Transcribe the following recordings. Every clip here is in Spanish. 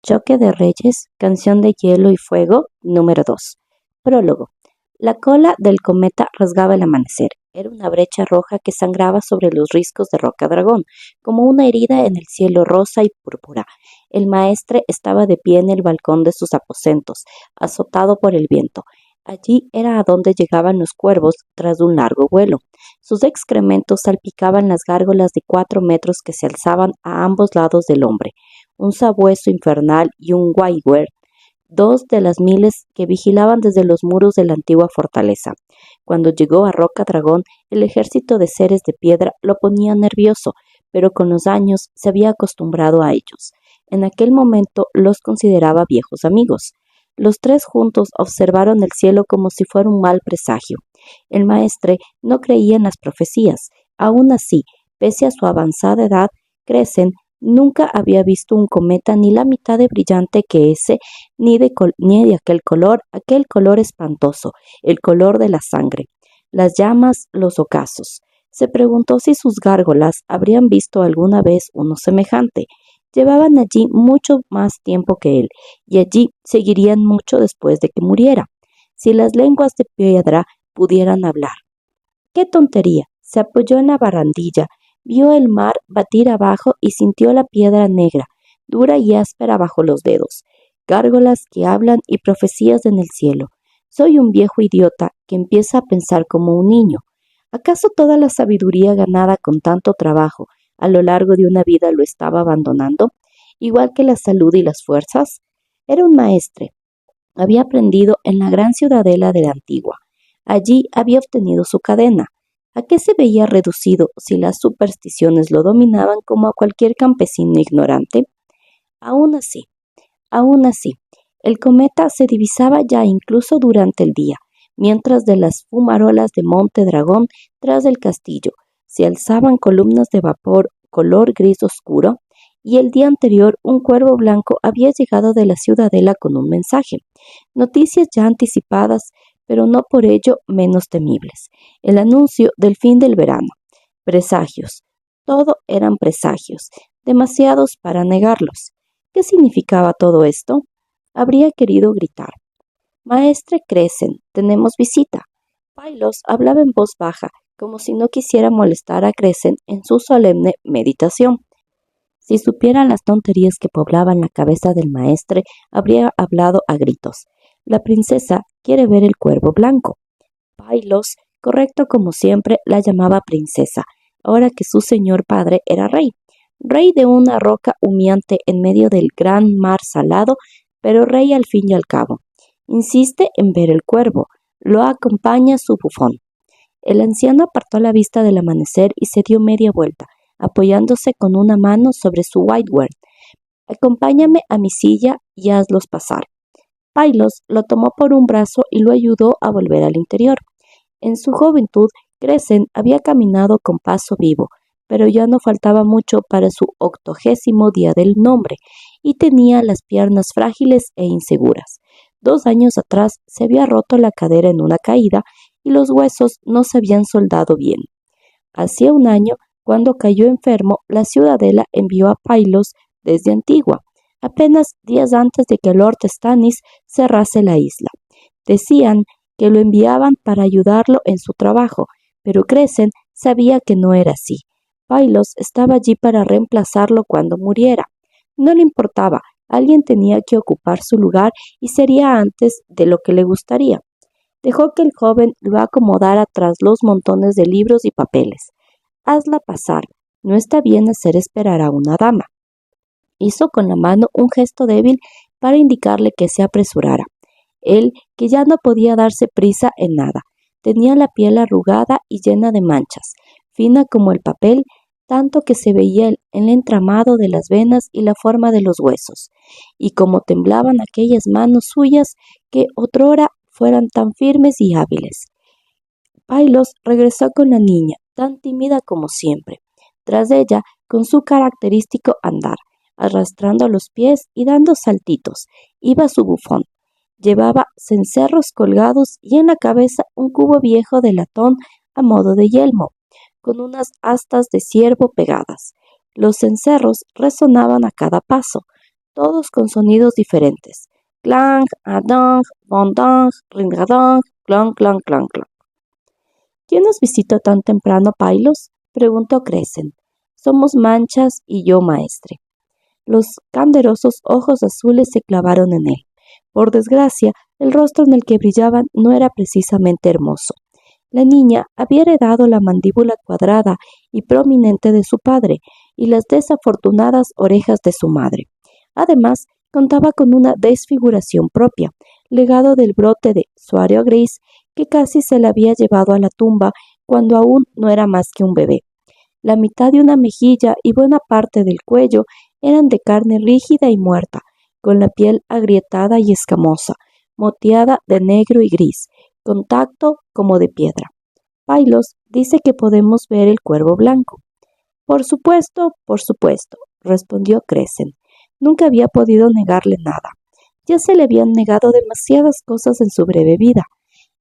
Choque de Reyes, Canción de Hielo y Fuego, número 2. Prólogo. La cola del cometa rasgaba el amanecer. Era una brecha roja que sangraba sobre los riscos de Roca Dragón, como una herida en el cielo rosa y púrpura. El maestre estaba de pie en el balcón de sus aposentos, azotado por el viento. Allí era a donde llegaban los cuervos tras un largo vuelo. Sus excrementos salpicaban las gárgolas de 4 metros que se alzaban a ambos lados del hombre. Un sabueso infernal y un Waiwer, dos de las miles que vigilaban desde los muros de la antigua fortaleza. Cuando llegó a Roca Dragón, el ejército de seres de piedra lo ponía nervioso, pero con los años se había acostumbrado a ellos. En aquel momento los consideraba viejos amigos. Los tres juntos observaron el cielo como si fuera un mal presagio. El maestre no creía en las profecías. Aún así, pese a su avanzada edad, Crecen nunca había visto un cometa ni la mitad de brillante que ese, ni de aquel color espantoso, el color de la sangre, las llamas, los ocasos. Se preguntó si sus gárgolas habrían visto alguna vez uno semejante. Llevaban allí mucho más tiempo que él, y allí seguirían mucho después de que muriera. Si las lenguas de piedra pudieran hablar. ¡Qué tontería! Se apoyó en la barandilla, vio el mar batir abajo y sintió la piedra negra, dura y áspera bajo los dedos. Gárgolas que hablan y profecías en el cielo. Soy un viejo idiota que empieza a pensar como un niño. ¿Acaso toda la sabiduría ganada con tanto trabajo a lo largo de una vida lo estaba abandonando, igual que la salud y las fuerzas? Era un maestre. Había aprendido en la gran ciudadela de la Antigua. Allí había obtenido su cadena. ¿A qué se veía reducido si las supersticiones lo dominaban como a cualquier campesino ignorante? Aún así, aún así, el cometa se divisaba ya incluso durante el día, mientras de las fumarolas de Monte Dragón tras del castillo se alzaban columnas de vapor color gris oscuro, y el día anterior un cuervo blanco había llegado de la ciudadela con un mensaje. Noticias ya anticipadas, pero no por ello menos temibles. El anuncio del fin del verano. Presagios. Todo eran presagios, demasiados para negarlos. ¿Qué significaba todo esto? Habría querido gritar. Maestre Crecen, tenemos visita. Pylos hablaba en voz baja, como si no quisiera molestar a Crecen en su solemne meditación. Si supiera las tonterías que poblaban la cabeza del maestre, habría hablado a gritos. La princesa quiere ver el cuervo blanco. Pylos, correcto como siempre, la llamaba princesa, ahora que su señor padre era rey. Rey de una roca humeante en medio del gran mar salado, pero rey al fin y al cabo. Insiste en ver el cuervo. Lo acompaña su bufón. El anciano apartó la vista del amanecer y se dio media vuelta, apoyándose con una mano sobre su whiteware. Acompáñame a mi silla y hazlos pasar. Pylos lo tomó por un brazo y lo ayudó a volver al interior. En su juventud, Crecen había caminado con paso vivo, pero ya no faltaba mucho para su 80º día del nombre, y tenía las piernas frágiles e inseguras. 2 años atrás se había roto la cadera en una caída y los huesos no se habían soldado bien. Hacía un año, cuando cayó enfermo, la ciudadela envió a Pylos desde Antigua, apenas días antes de que Lord Stannis cerrase la isla. Decían que lo enviaban para ayudarlo en su trabajo, pero Crecen sabía que no era así. Pylos estaba allí para reemplazarlo cuando muriera. No le importaba, alguien tenía que ocupar su lugar y sería antes de lo que le gustaría. Dejó que el joven lo acomodara tras los montones de libros y papeles. Hazla pasar, no está bien hacer esperar a una dama. Hizo con la mano un gesto débil para indicarle que se apresurara. Él, que ya no podía darse prisa en nada, tenía la piel arrugada y llena de manchas, fina como el papel, tanto que se veía el entramado de las venas y la forma de los huesos, y como temblaban aquellas manos suyas que otrora fueran tan firmes y hábiles. Pylos regresó con la niña, tan tímida como siempre, tras ella con su característico andar, arrastrando los pies y dando saltitos, iba su bufón. Llevaba cencerros colgados y en la cabeza un cubo viejo de latón a modo de yelmo, con unas astas de ciervo pegadas. Los cencerros resonaban a cada paso. todos con sonidos diferentes. Clang, adang, bondang, ringadang, clon, clon, clon, clon. ¿Quién nos visita tan temprano, Pailos? Preguntó Crescent. Somos Manchas y yo, maestre. Los canderosos ojos azules se clavaron en él. Por desgracia, el rostro en el que brillaban no era precisamente hermoso. La niña había heredado la mandíbula cuadrada y prominente de su padre y las desafortunadas orejas de su madre. Además, contaba con una desfiguración propia, legado del brote de suario gris que casi se la había llevado a la tumba cuando aún no era más que un bebé. La mitad de una mejilla y buena parte del cuello eran de carne rígida y muerta, con la piel agrietada y escamosa, moteada de negro y gris, con tacto como de piedra. Pailos dice que podemos ver el cuervo blanco. Por supuesto, respondió Crescent. Nunca había podido negarle nada. Ya se le habían negado demasiadas cosas en su breve vida.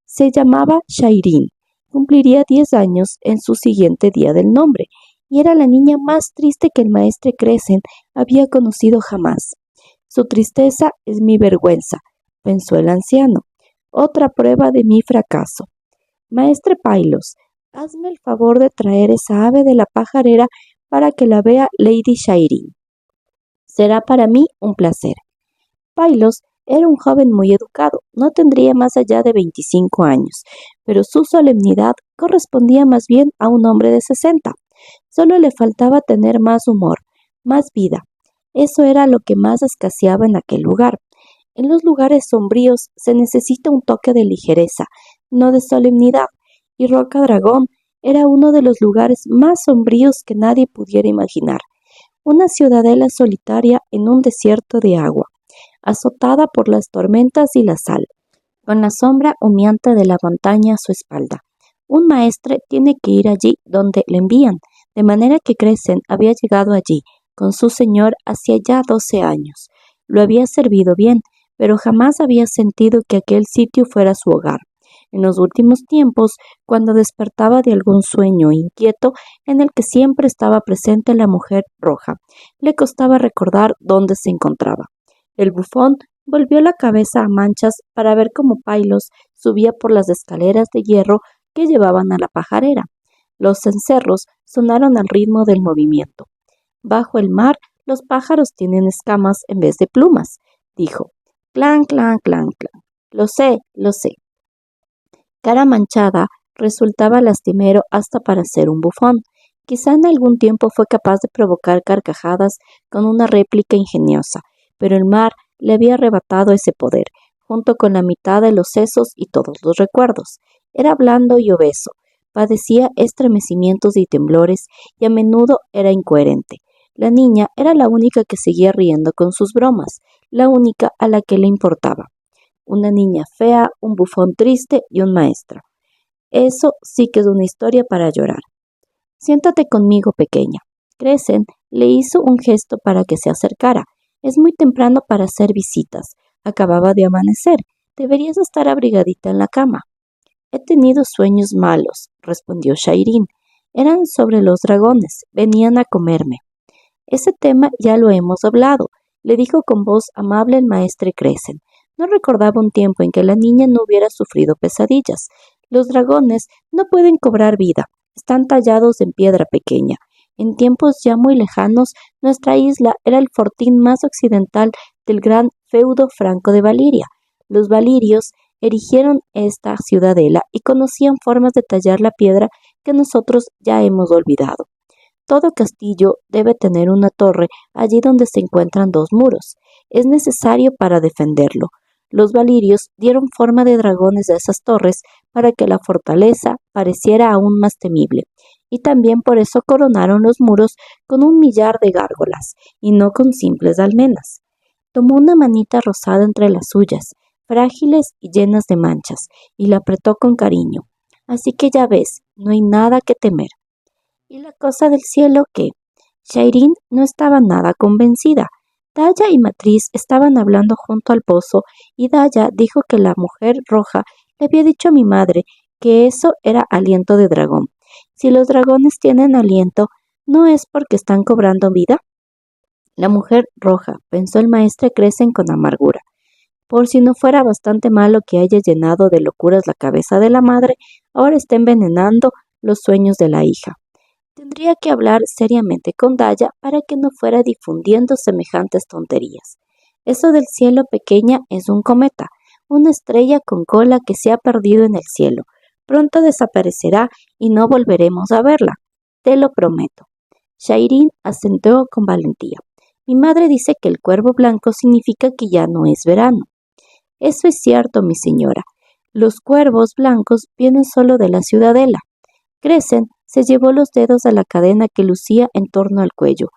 Se llamaba Shairin, cumpliría 10 años en su siguiente día del nombre, y era la niña más triste que el maestre Crescent había conocido jamás. Su tristeza es mi vergüenza, pensó el anciano. Otra prueba de mi fracaso. Maestre Pailos, hazme el favor de traer esa ave de la pajarera para que la vea Lady Shairin. Será para mí un placer. Pailos era un joven muy educado, no tendría más allá de 25 años, pero su solemnidad correspondía más bien a un hombre de 60. Solo le faltaba tener más humor, más vida. Eso era lo que más escaseaba en aquel lugar. En los lugares sombríos se necesita un toque de ligereza, no de solemnidad, y Roca Dragón era uno de los lugares más sombríos que nadie pudiera imaginar. Una ciudadela solitaria en un desierto de agua, azotada por las tormentas y la sal, con la sombra humeante de la montaña a su espalda. Un maestre tiene que ir allí donde le envían, de manera que Crescent había llegado allí, con su señor, hacía ya 12 años. Lo había servido bien, pero jamás había sentido que aquel sitio fuera su hogar. En los últimos tiempos, cuando despertaba de algún sueño inquieto en el que siempre estaba presente la mujer roja, le costaba recordar dónde se encontraba. El bufón volvió la cabeza a Manchas para ver cómo Pailos subía por las escaleras de hierro que llevaban a la pajarera. Los cencerros sonaron al ritmo del movimiento. Bajo el mar, los pájaros tienen escamas en vez de plumas, dijo. Clan, clan, clan, clan. Lo sé, lo sé. Cara manchada resultaba lastimero hasta para ser un bufón. Quizá en algún tiempo fue capaz de provocar carcajadas con una réplica ingeniosa, pero el mar le había arrebatado ese poder, junto con la mitad de los sesos y todos los recuerdos. Era blando y obeso, padecía estremecimientos y temblores, y a menudo era incoherente. La niña era la única que seguía riendo con sus bromas, la única a la que le importaba. Una niña fea, un bufón triste y un maestro. Eso sí que es una historia para llorar. Siéntate conmigo, pequeña. Crescent le hizo un gesto para que se acercara. Es muy temprano para hacer visitas. Acababa de amanecer. Deberías estar abrigadita en la cama. He tenido sueños malos, respondió Shairin. Eran sobre los dragones. Venían a comerme. Ese tema ya lo hemos hablado, le dijo con voz amable el maestre Crescent. No recordaba un tiempo en que la niña no hubiera sufrido pesadillas. Los dragones no pueden cobrar vida. Están tallados en piedra pequeña. En tiempos ya muy lejanos, nuestra isla era el fortín más occidental del gran feudo franco de Valiria. Los valirios erigieron esta ciudadela y conocían formas de tallar la piedra que nosotros ya hemos olvidado. Todo castillo debe tener una torre allí donde se encuentran dos muros. Es necesario para defenderlo. Los valirios dieron forma de dragones a esas torres para que la fortaleza pareciera aún más temible, y también por eso coronaron los muros con 1 millar de gárgolas, y no con simples almenas. Tomó una manita rosada entre las suyas, frágiles y llenas de manchas, y la apretó con cariño. Así que ya ves, no hay nada que temer. ¿Y la cosa del cielo qué? Shairin no estaba nada convencida. Daya y Matriz estaban hablando junto al pozo y Daya dijo que la mujer roja le había dicho a mi madre que eso era aliento de dragón. Si los dragones tienen aliento, ¿no es porque están cobrando vida? La mujer roja, pensó el maestre Crecen con amargura. Por si no fuera bastante malo que haya llenado de locuras la cabeza de la madre, ahora está envenenando los sueños de la hija. Tendría que hablar seriamente con Daya para que no fuera difundiendo semejantes tonterías. Eso del cielo pequeña es un cometa, una estrella con cola que se ha perdido en el cielo. Pronto desaparecerá y no volveremos a verla. Te lo prometo. Shairin asentó con valentía. Mi madre dice que el cuervo blanco significa que ya no es verano. Eso es cierto, mi señora. Los cuervos blancos vienen solo de la ciudadela. Crecen se llevó los dedos a la cadena que lucía en torno al cuello.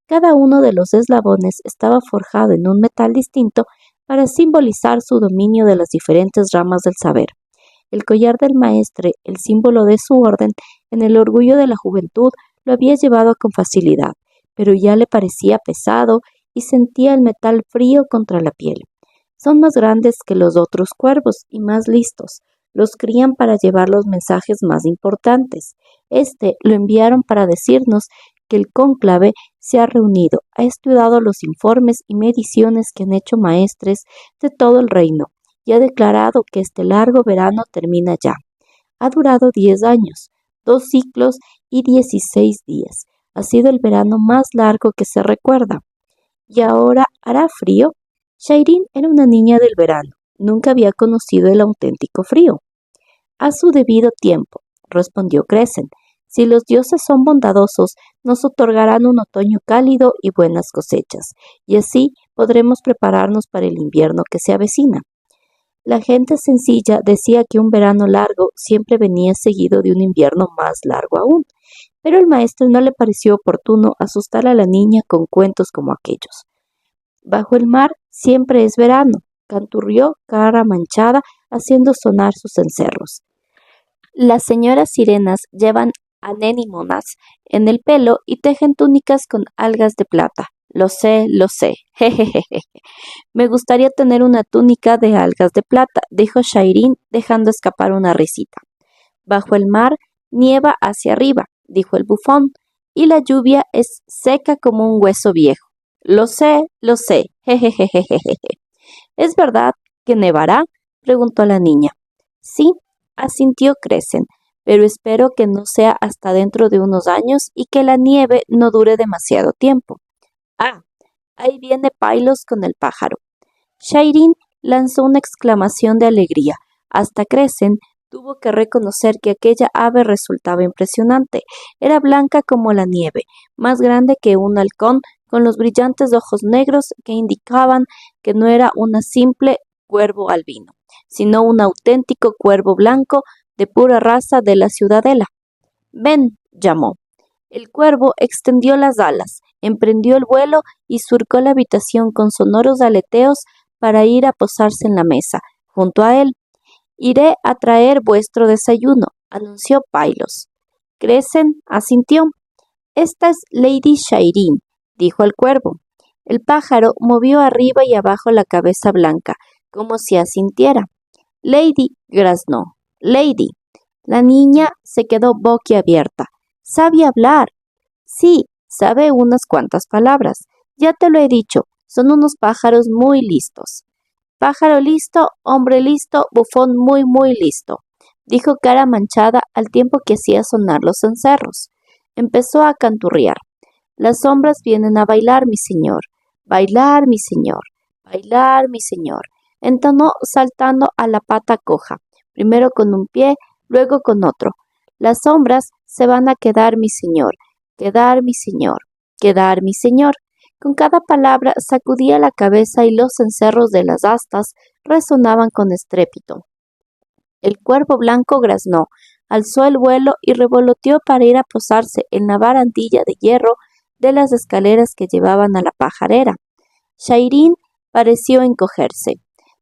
Cada uno de los eslabones estaba forjado en un metal distinto para simbolizar su dominio de las diferentes ramas del saber. El collar del maestre, el símbolo de su orden, en el orgullo de la juventud, lo había llevado con facilidad, pero ya le parecía pesado y sentía el metal frío contra la piel. Son más grandes que los otros cuervos y más listos. Los crían para llevar los mensajes más importantes. Lo enviaron para decirnos que el cónclave se ha reunido, ha estudiado los informes y mediciones que han hecho maestres de todo el reino y ha declarado que este largo verano termina ya. Ha durado 10 años, 2 ciclos y 16 días. Ha sido el verano más largo que se recuerda. ¿Y ahora hará frío? Shairin era una niña del verano. Nunca había conocido el auténtico frío. A su debido tiempo, respondió Crecen. Si los dioses son bondadosos, nos otorgarán un otoño cálido y buenas cosechas, y así podremos prepararnos para el invierno que se avecina. La gente sencilla decía que un verano largo siempre venía seguido de un invierno más largo aún, pero al maestro no le pareció oportuno asustar a la niña con cuentos como aquellos. Bajo el mar siempre es verano, canturrió Cara Manchada haciendo sonar sus cencerros. Las señoras sirenas llevan anémonas en el pelo y tejen túnicas con algas de plata. Lo sé, jejejeje. Me gustaría tener una túnica de algas de plata, dijo Shairin, dejando escapar una risita. Bajo el mar nieva hacia arriba, dijo el bufón, y la lluvia es seca como un hueso viejo. Lo sé, jejejejejeje. ¿Es verdad que nevará? Preguntó la niña. Sí, asintió Crecen, pero espero que no sea hasta dentro de unos años y que la nieve no dure demasiado tiempo. Ah, ahí viene Pylos con el pájaro. Shairin lanzó una exclamación de alegría. Hasta Crecen tuvo que reconocer que aquella ave resultaba impresionante. Era blanca como la nieve, más grande que un halcón, con los brillantes ojos negros que indicaban que no era una simple cuervo albino, sino un auténtico cuervo blanco de pura raza de la ciudadela. Ven, llamó. El cuervo extendió las alas, emprendió el vuelo y surcó la habitación con sonoros aleteos para ir a posarse en la mesa, junto a él. Iré a traer vuestro desayuno, anunció Pylos. Crecen asintió. Esta es Lady Shairin, dijo el cuervo. El pájaro movió arriba y abajo la cabeza blanca, como si asintiera. Lady graznó. Lady. La niña se quedó boquiabierta. ¿Sabe hablar? Sí, sabe unas cuantas palabras. Ya te lo he dicho, son unos pájaros muy listos. Pájaro listo, hombre listo, bufón muy listo, dijo Cara Manchada al tiempo que hacía sonar los cencerros. Empezó a canturrear. Las sombras vienen a bailar, mi señor. Bailar, mi señor. Bailar, mi señor. Entonó saltando a la pata coja, primero con un pie, luego con otro. Las sombras se van a quedar, mi señor. Quedar, mi señor. Quedar, mi señor. Con cada palabra sacudía la cabeza y los cencerros de las astas resonaban con estrépito. El cuervo blanco graznó, alzó el vuelo y revoloteó para ir a posarse en la barandilla de hierro de las escaleras que llevaban a la pajarera. Shairin pareció encogerse.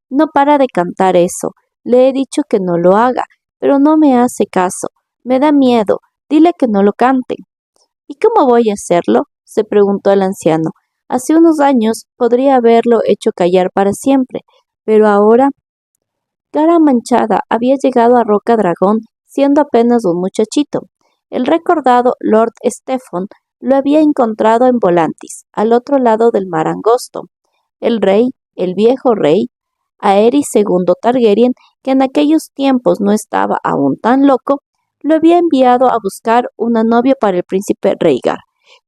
No para de cantar eso. Le he dicho que no lo haga, pero no me hace caso. Me da miedo. Dile que no lo cante. ¿Y cómo voy a hacerlo? Se preguntó el anciano. Hace unos años podría haberlo hecho callar para siempre, pero ahora... Cara Manchada había llegado a Roca Dragón siendo apenas un muchachito. El recordado Lord Stefan lo había encontrado en Volantis, al otro lado del mar angosto. El rey, el viejo rey, Aerys II Targaryen, que en aquellos tiempos no estaba aún tan loco, lo había enviado a buscar una novia para el príncipe Rhaegar,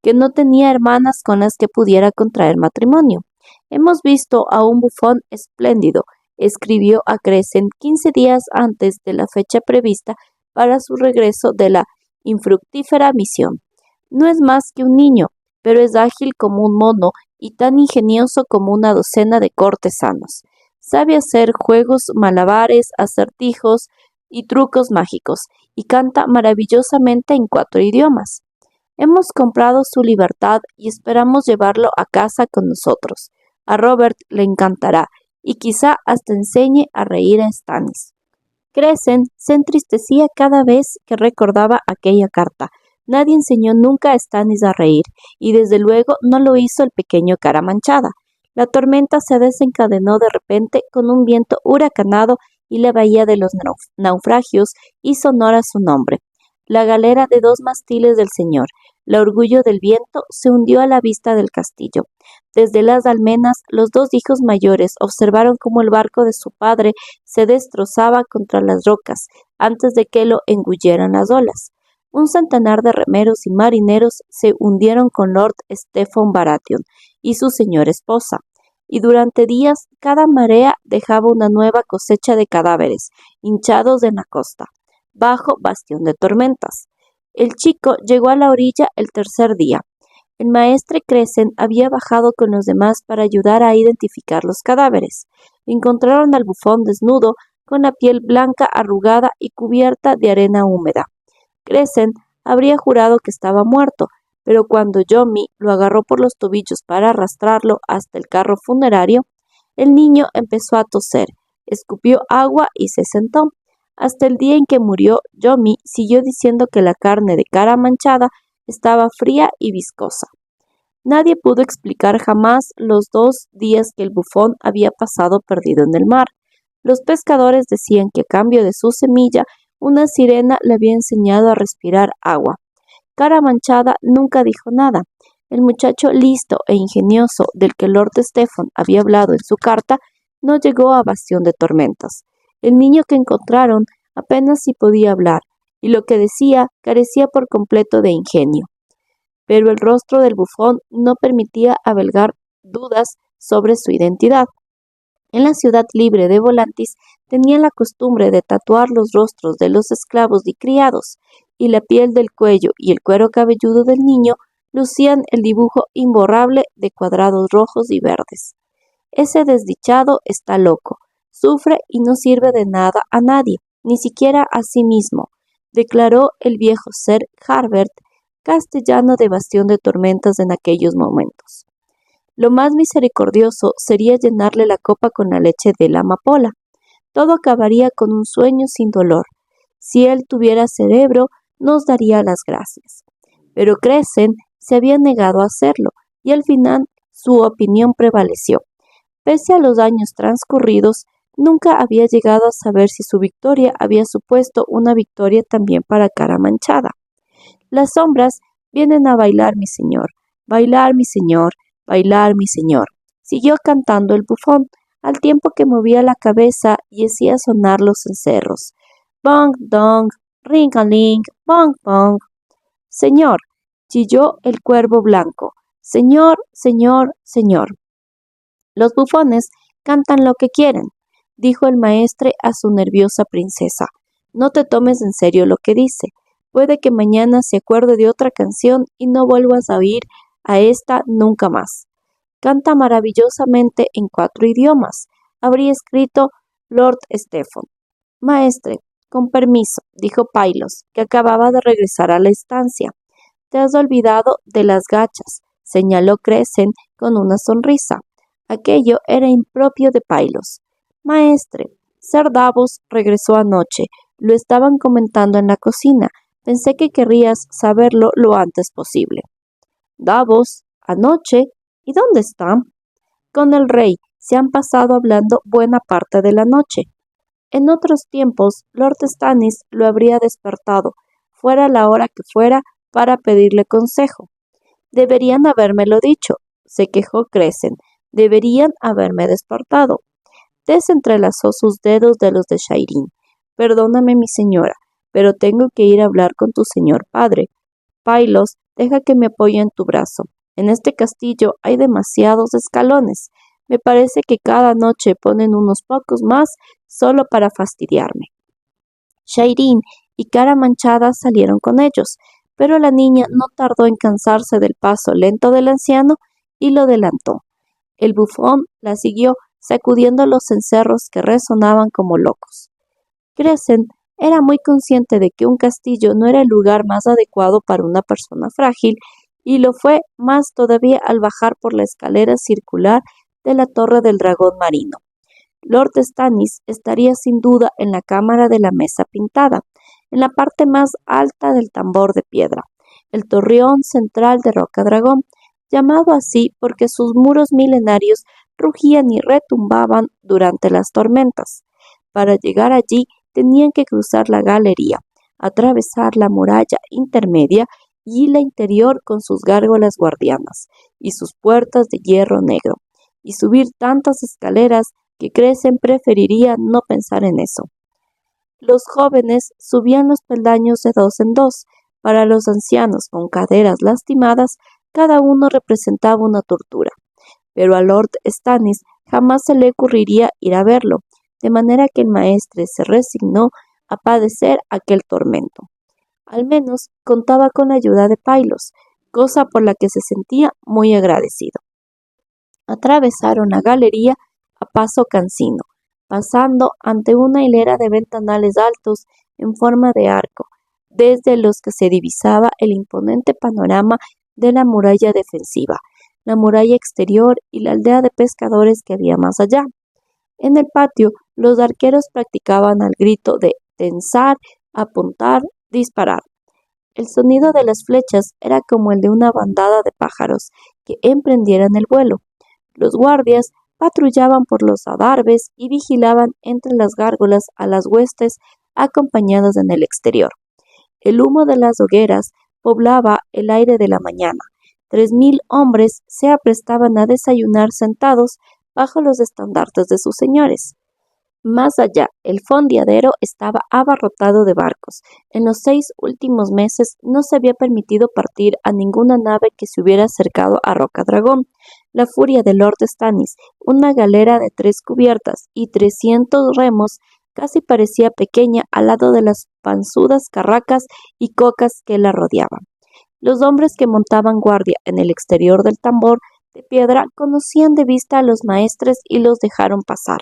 que no tenía hermanas con las que pudiera contraer matrimonio. Hemos visto a un bufón espléndido, escribió a Crescent 15 días antes de la fecha prevista para su regreso de la infructífera misión. No es más que un niño, pero es ágil como un mono y tan ingenioso como una docena de cortesanos. Sabe hacer juegos malabares, acertijos y trucos mágicos, y canta maravillosamente en 4 idiomas. Hemos comprado su libertad y esperamos llevarlo a casa con nosotros. A Robert le encantará, y quizá hasta enseñe a reír a Stannis. Crescent se entristecía cada vez que recordaba aquella carta. Nadie enseñó nunca a Stannis a reír, y desde luego no lo hizo el pequeño cara manchada. La tormenta se desencadenó de repente con un viento huracanado y la bahía de los naufragios hizo honor a su nombre. La galera de 2 mástiles del Señor, la Orgullo del Viento, se hundió a la vista del castillo. Desde las almenas, los 2 hijos mayores observaron cómo el barco de su padre se destrozaba contra las rocas antes de que lo engulleran las olas. Un centenar de remeros y marineros se hundieron con Lord Stephen Baratheon y su señora esposa, y durante días cada marea dejaba una nueva cosecha de cadáveres, hinchados en la costa, bajo bastión de tormentas. El chico llegó a la orilla el tercer día. El maestre Crescent había bajado con los demás para ayudar a identificar los cadáveres. Encontraron al bufón desnudo, con la piel blanca arrugada y cubierta de arena húmeda. Crescent habría jurado que estaba muerto, pero cuando Yomi lo agarró por los tobillos para arrastrarlo hasta el carro funerario, el niño empezó a toser, escupió agua y se sentó. Hasta el día en que murió, Yomi siguió diciendo que la carne de cara manchada estaba fría y viscosa. Nadie pudo explicar jamás los 2 días que el bufón había pasado perdido en el mar. Los pescadores decían que a cambio de su semilla, una sirena le había enseñado a respirar agua. Cara manchada nunca dijo nada. El muchacho listo e ingenioso del que Lord Stephen había hablado en su carta no llegó a Bastión de Tormentas. El niño que encontraron apenas si podía hablar, y lo que decía carecía por completo de ingenio. Pero el rostro del bufón no permitía albergar dudas sobre su identidad. En la ciudad libre de Volantis tenían la costumbre de tatuar los rostros de los esclavos y criados, y la piel del cuello y el cuero cabelludo del niño lucían el dibujo imborrable de cuadrados rojos y verdes. Ese desdichado está loco, sufre y no sirve de nada a nadie, ni siquiera a sí mismo, declaró el viejo Ser Harbert, castellano de Bastión de Tormentas en aquellos momentos. Lo más misericordioso sería llenarle la copa con la leche de la amapola. Todo acabaría con un sueño sin dolor. Si él tuviera cerebro, nos daría las gracias. Pero Crescent se había negado a hacerlo, y al final su opinión prevaleció. Pese a los años transcurridos, nunca había llegado a saber si su victoria había supuesto una victoria también para Cara Manchada. Las sombras vienen a bailar, mi señor, bailar, mi señor, bailar, mi señor, siguió cantando el bufón, al tiempo que movía la cabeza y hacía sonar los cencerros. Bong, dong, ring-a-ling, bong, bong. Señor, chilló el cuervo blanco. Señor, señor, señor. Los bufones cantan lo que quieren, dijo el maestre a su nerviosa princesa. No te tomes en serio lo que dice. Puede que mañana se acuerde de otra canción y no vuelvas a oír a esta nunca más. Canta maravillosamente en 4 idiomas, habría escrito Lord Stephen. Maestre, con permiso, dijo Pylos, que acababa de regresar a la estancia. Te has olvidado de las gachas, señaló Crescent con una sonrisa. Aquello era impropio de Pylos. Maestre, Ser Davos regresó anoche. Lo estaban comentando en la cocina. Pensé que querrías saberlo lo antes posible. Davos, anoche, ¿y dónde está? Con el rey. Se han pasado hablando buena parte de la noche. En otros tiempos, Lord Stannis lo habría despertado, fuera la hora que fuera, para pedirle consejo. Deberían habérmelo dicho, se quejó Crescent. Deberían haberme despertado. Tess entrelazó sus dedos de los de Shairin. Perdóname, mi señora, pero tengo que ir a hablar con tu señor padre. Pylos, deja que me apoye en tu brazo. En este castillo hay demasiados escalones. Me parece que cada noche ponen unos pocos más solo para fastidiarme. Shairin y Cara Manchada salieron con ellos, pero la niña no tardó en cansarse del paso lento del anciano y lo adelantó. El bufón la siguió, sacudiendo los cencerros que resonaban como locos. Crescent era muy consciente de que un castillo no era el lugar más adecuado para una persona frágil, y lo fue más todavía al bajar por la escalera circular de la Torre del Dragón Marino. Lord Stannis estaría sin duda en la cámara de la mesa pintada, en la parte más alta del tambor de piedra, el torreón central de Rocadragón, llamado así porque sus muros milenarios rugían y retumbaban durante las tormentas. Para llegar allí tenían que cruzar la galería, atravesar la muralla intermedia y la interior con sus gárgolas guardianas y sus puertas de hierro negro, y subir tantas escaleras que Crescent preferiría no pensar en eso. Los jóvenes subían los peldaños de dos en dos. Para los ancianos con caderas lastimadas, cada uno representaba una tortura. Pero a Lord Stannis jamás se le ocurriría ir a verlo, de manera que el maestre se resignó a padecer aquel tormento. Al menos contaba con la ayuda de Pylos, cosa por la que se sentía muy agradecido. Atravesaron la galería a paso cansino, pasando ante una hilera de ventanales altos en forma de arco, desde los que se divisaba el imponente panorama de la muralla defensiva, la muralla exterior y la aldea de pescadores que había más allá. En el patio, los arqueros practicaban al grito de tensar, apuntar, disparar. El sonido de las flechas era como el de una bandada de pájaros que emprendieran el vuelo. Los guardias patrullaban por los adarves y vigilaban entre las gárgolas a las huestes acompañadas en el exterior. El humo de las hogueras poblaba el aire de la mañana. 3000 hombres se aprestaban a desayunar sentados bajo los estandartes de sus señores. Más allá, el fondeadero estaba abarrotado de barcos. En los 6 últimos meses no se había permitido partir a ninguna nave que se hubiera acercado a Rocadragón. La furia de Lord Stannis, una galera de 3 cubiertas y 300 remos, casi parecía pequeña al lado de las panzudas carracas y cocas que la rodeaban. Los hombres que montaban guardia en el exterior del tambor de piedra conocían de vista a los maestres y los dejaron pasar.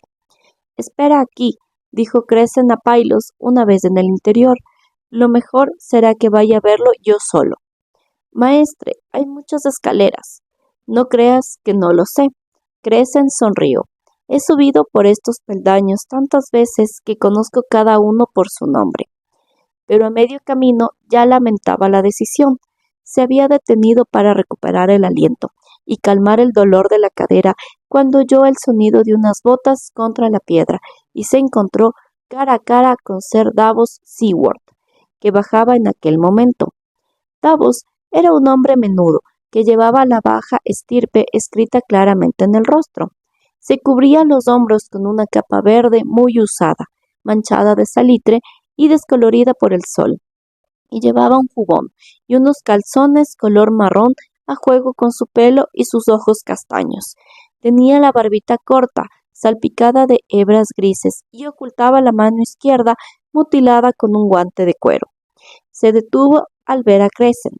«Espera aquí», dijo Crescent a Pylos una vez en el interior. «Lo mejor será que vaya a verlo yo solo». «Maestre, hay muchas escaleras». «No creas que no lo sé». Crescent sonrió. «He subido por estos peldaños tantas veces que conozco cada uno por su nombre». Pero a medio camino ya lamentaba la decisión. Se había detenido para recuperar el aliento y calmar el dolor de la cadera cuando oyó el sonido de unas botas contra la piedra y se encontró cara a cara con Ser Davos Seaworth, que bajaba en aquel momento. Davos era un hombre menudo que llevaba la baja estirpe escrita claramente en el rostro. Se cubría los hombros con una capa verde muy usada, manchada de salitre y descolorida por el sol, y llevaba un jubón y unos calzones color marrón a juego con su pelo y sus ojos castaños. Tenía la barbita corta, salpicada de hebras grises, y ocultaba la mano izquierda mutilada con un guante de cuero. Se detuvo al ver a Crescent.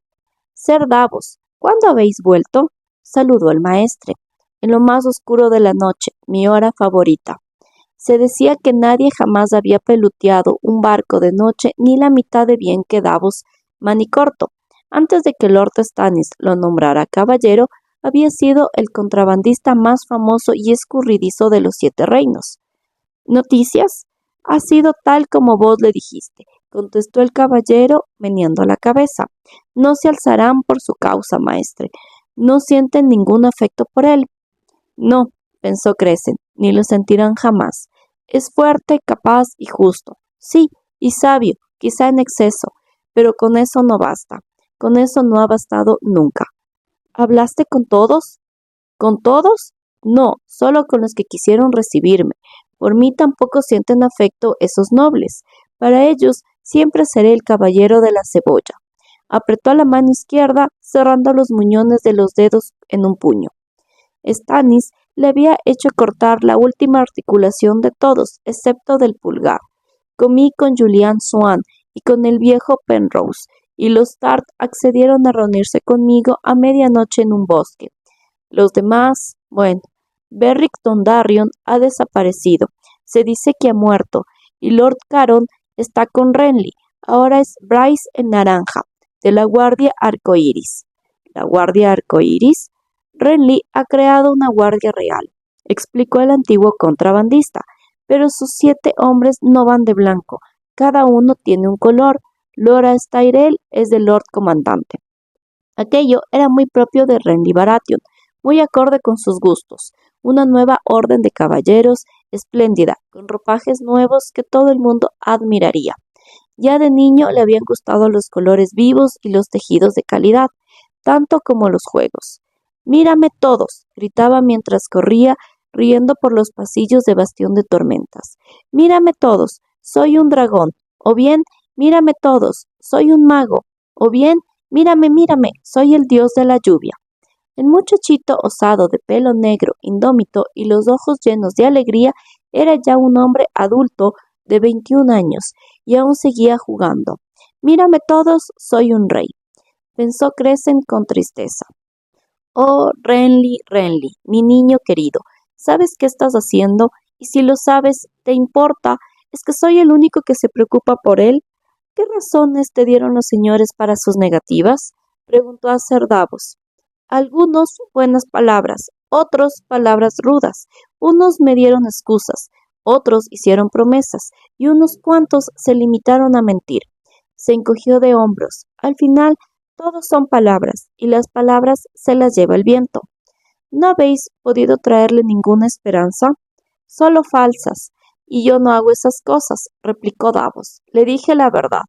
«Ser Davos, ¿cuándo habéis vuelto?», saludó el maestre. «En lo más oscuro de la noche, mi hora favorita». Se decía que nadie jamás había peluteado un barco de noche ni la mitad de bien que Davos Manicorto. Antes de que Lord Stannis lo nombrara caballero, había sido el contrabandista más famoso y escurridizo de los 7 reinos. «¿Noticias?». «Ha sido tal como vos le dijiste», contestó el caballero meneando la cabeza. «No se alzarán por su causa, maestre. No sienten ningún afecto por él». «No», pensó Crescent, «ni lo sentirán jamás. Es fuerte, capaz y justo. Sí, y sabio, quizá en exceso, pero con eso no basta. Con eso no ha bastado nunca». ¿Hablaste con todos? ¿Con todos? No, solo con los que quisieron recibirme. Por mí tampoco sienten afecto esos nobles. Para ellos siempre seré el caballero de la cebolla. Apretó la mano izquierda, cerrando los muñones de los dedos en un puño. Stannis le había hecho cortar la última articulación de todos, excepto del pulgar. Comí con Julian Swan y con el viejo Penrose, y los Tart accedieron a reunirse conmigo a medianoche en un bosque. Los demás, bueno, Beric Dondarrion ha desaparecido. Se dice que ha muerto, y Lord Caron está con Renly. Ahora es Bryce en naranja, de la Guardia Arcoíris. ¿La Guardia Arcoíris? Renly ha creado una guardia real, explicó el antiguo contrabandista, pero sus 7 hombres no van de blanco, cada uno tiene un color. Loras Tyrell es del Lord Comandante. Aquello era muy propio de Renly Baratheon, muy acorde con sus gustos, una nueva orden de caballeros, espléndida, con ropajes nuevos que todo el mundo admiraría. Ya de niño le habían gustado los colores vivos y los tejidos de calidad, tanto como los juegos. «Mírame todos», gritaba mientras corría, riendo por los pasillos de Bastión de Tormentas. «Mírame todos, soy un dragón», o bien «Mírame todos, soy un mago», o bien «Mírame, mírame, soy el dios de la lluvia». El muchachito osado de pelo negro, indómito y los ojos llenos de alegría era ya un hombre adulto de 21 años y aún seguía jugando. «Mírame todos, soy un rey», pensó Crescent con tristeza. «Oh, Renly, Renly, mi niño querido, ¿sabes qué estás haciendo? Y si lo sabes, ¿te importa? ¿Es que soy el único que se preocupa por él? ¿Qué razones te dieron los señores para sus negativas?», preguntó a Ser Davos. «Algunos buenas palabras, otros palabras rudas, unos me dieron excusas, otros hicieron promesas, y unos cuantos se limitaron a mentir». Se encogió de hombros. Al final, todos son palabras, y las palabras se las lleva el viento. ¿No habéis podido traerle ninguna esperanza? Solo falsas, y yo no hago esas cosas, replicó Davos. Le dije la verdad.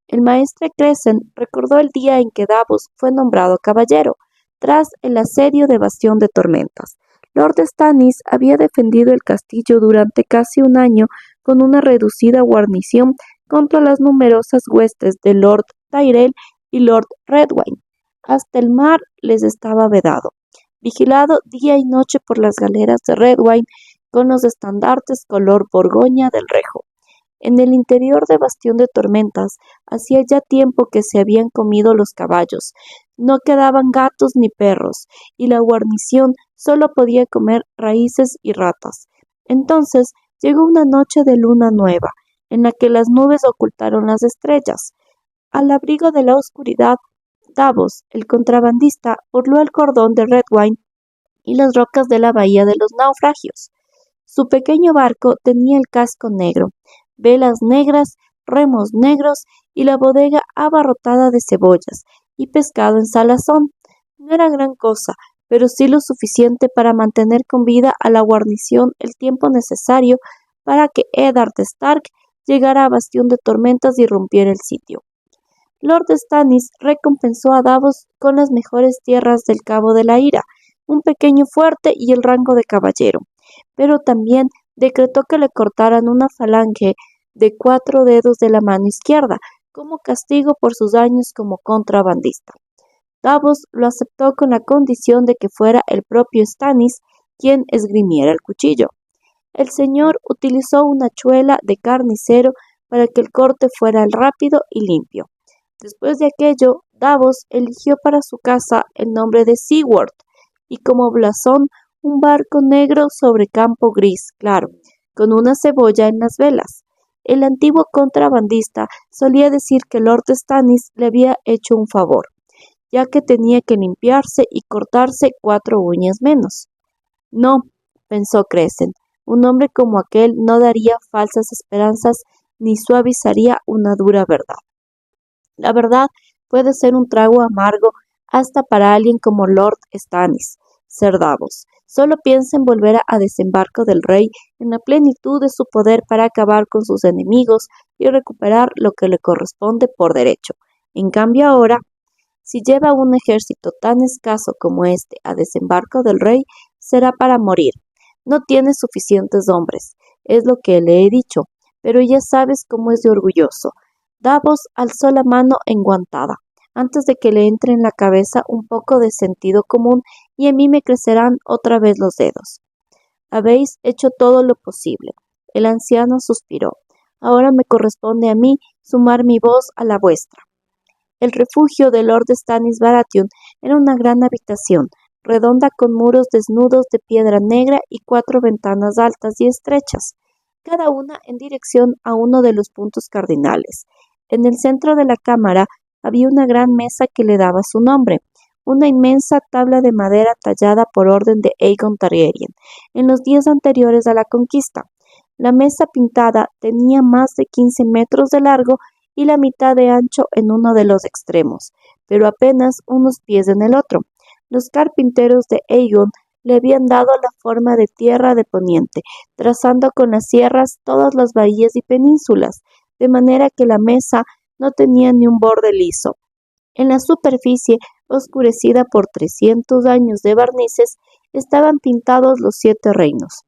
El maestre Crescent recordó el día en que Davos fue nombrado caballero, tras el asedio de Bastión de Tormentas. Lord Stannis había defendido el castillo durante casi un año con una reducida guarnición contra las numerosas huestes de Lord Tyrell y Lord Redwine. Hasta el mar les estaba vedado, vigilado día y noche por las galeras de Redwine con los estandartes color Borgoña del Rejo. En el interior de Bastión de Tormentas hacía ya tiempo que se habían comido los caballos, no quedaban gatos ni perros, y la guarnición solo podía comer raíces y ratas. Entonces llegó una noche de luna nueva, en la que las nubes ocultaron las estrellas. Al abrigo de la oscuridad, Davos, el contrabandista, burló el cordón de Redwine y las rocas de la bahía de los naufragios. Su pequeño barco tenía el casco negro, velas negras, remos negros y la bodega abarrotada de cebollas y pescado en salazón. No era gran cosa, pero sí lo suficiente para mantener con vida a la guarnición el tiempo necesario para que Eddard Stark llegara a Bastión de Tormentas y rompiera el sitio. Lord Stannis recompensó a Davos con las mejores tierras del Cabo de la Ira, un pequeño fuerte y el rango de caballero, pero también decretó que le cortaran una falange de 4 dedos de la mano izquierda, como castigo por sus años como contrabandista. Davos lo aceptó con la condición de que fuera el propio Stannis quien esgrimiera el cuchillo. El señor utilizó una hachuela de carnicero para que el corte fuera rápido y limpio. Después de aquello, Davos eligió para su casa el nombre de Seaworth y como blasón un barco negro sobre campo gris claro, con una cebolla en las velas. El antiguo contrabandista solía decir que Lord Stannis le había hecho un favor, ya que tenía que limpiarse y cortarse 4 uñas menos. No, pensó Crescent, un hombre como aquel no daría falsas esperanzas ni suavizaría una dura verdad. La verdad puede ser un trago amargo hasta para alguien como Lord Stannis. Ser Davos solo piensa en volver a desembarco del rey en la plenitud de su poder para acabar con sus enemigos y recuperar lo que le corresponde por derecho. En cambio ahora, Si lleva un ejército tan escaso como este a desembarco del rey, será para morir. No tiene suficientes hombres, es lo que le he dicho, pero ya sabes cómo es de orgulloso. Davos alzó la mano enguantada, antes de que le entre en la cabeza un poco de sentido común, y a mí me crecerán otra vez los dedos. Habéis hecho todo lo posible. El anciano suspiró. Ahora me corresponde a mí sumar mi voz a la vuestra. El refugio de Lord Stannis Baratheon era una gran habitación, redonda con muros desnudos de piedra negra y 4 ventanas altas y estrechas, cada una en dirección a uno de los puntos cardinales. En el centro de la cámara había una gran mesa que le daba su nombre, una inmensa tabla de madera tallada por orden de Aegon Targaryen, en los días anteriores a la conquista. La mesa pintada tenía más de 15 metros de largo y la mitad de ancho en uno de los extremos, pero apenas unos pies en el otro. Los carpinteros de Aegon le habían dado la forma de tierra de poniente, trazando con las sierras todas las bahías y penínsulas, de manera que la mesa no tenía ni un borde liso. En la superficie, oscurecida por 300 años de barnices, estaban pintados los 7 reinos,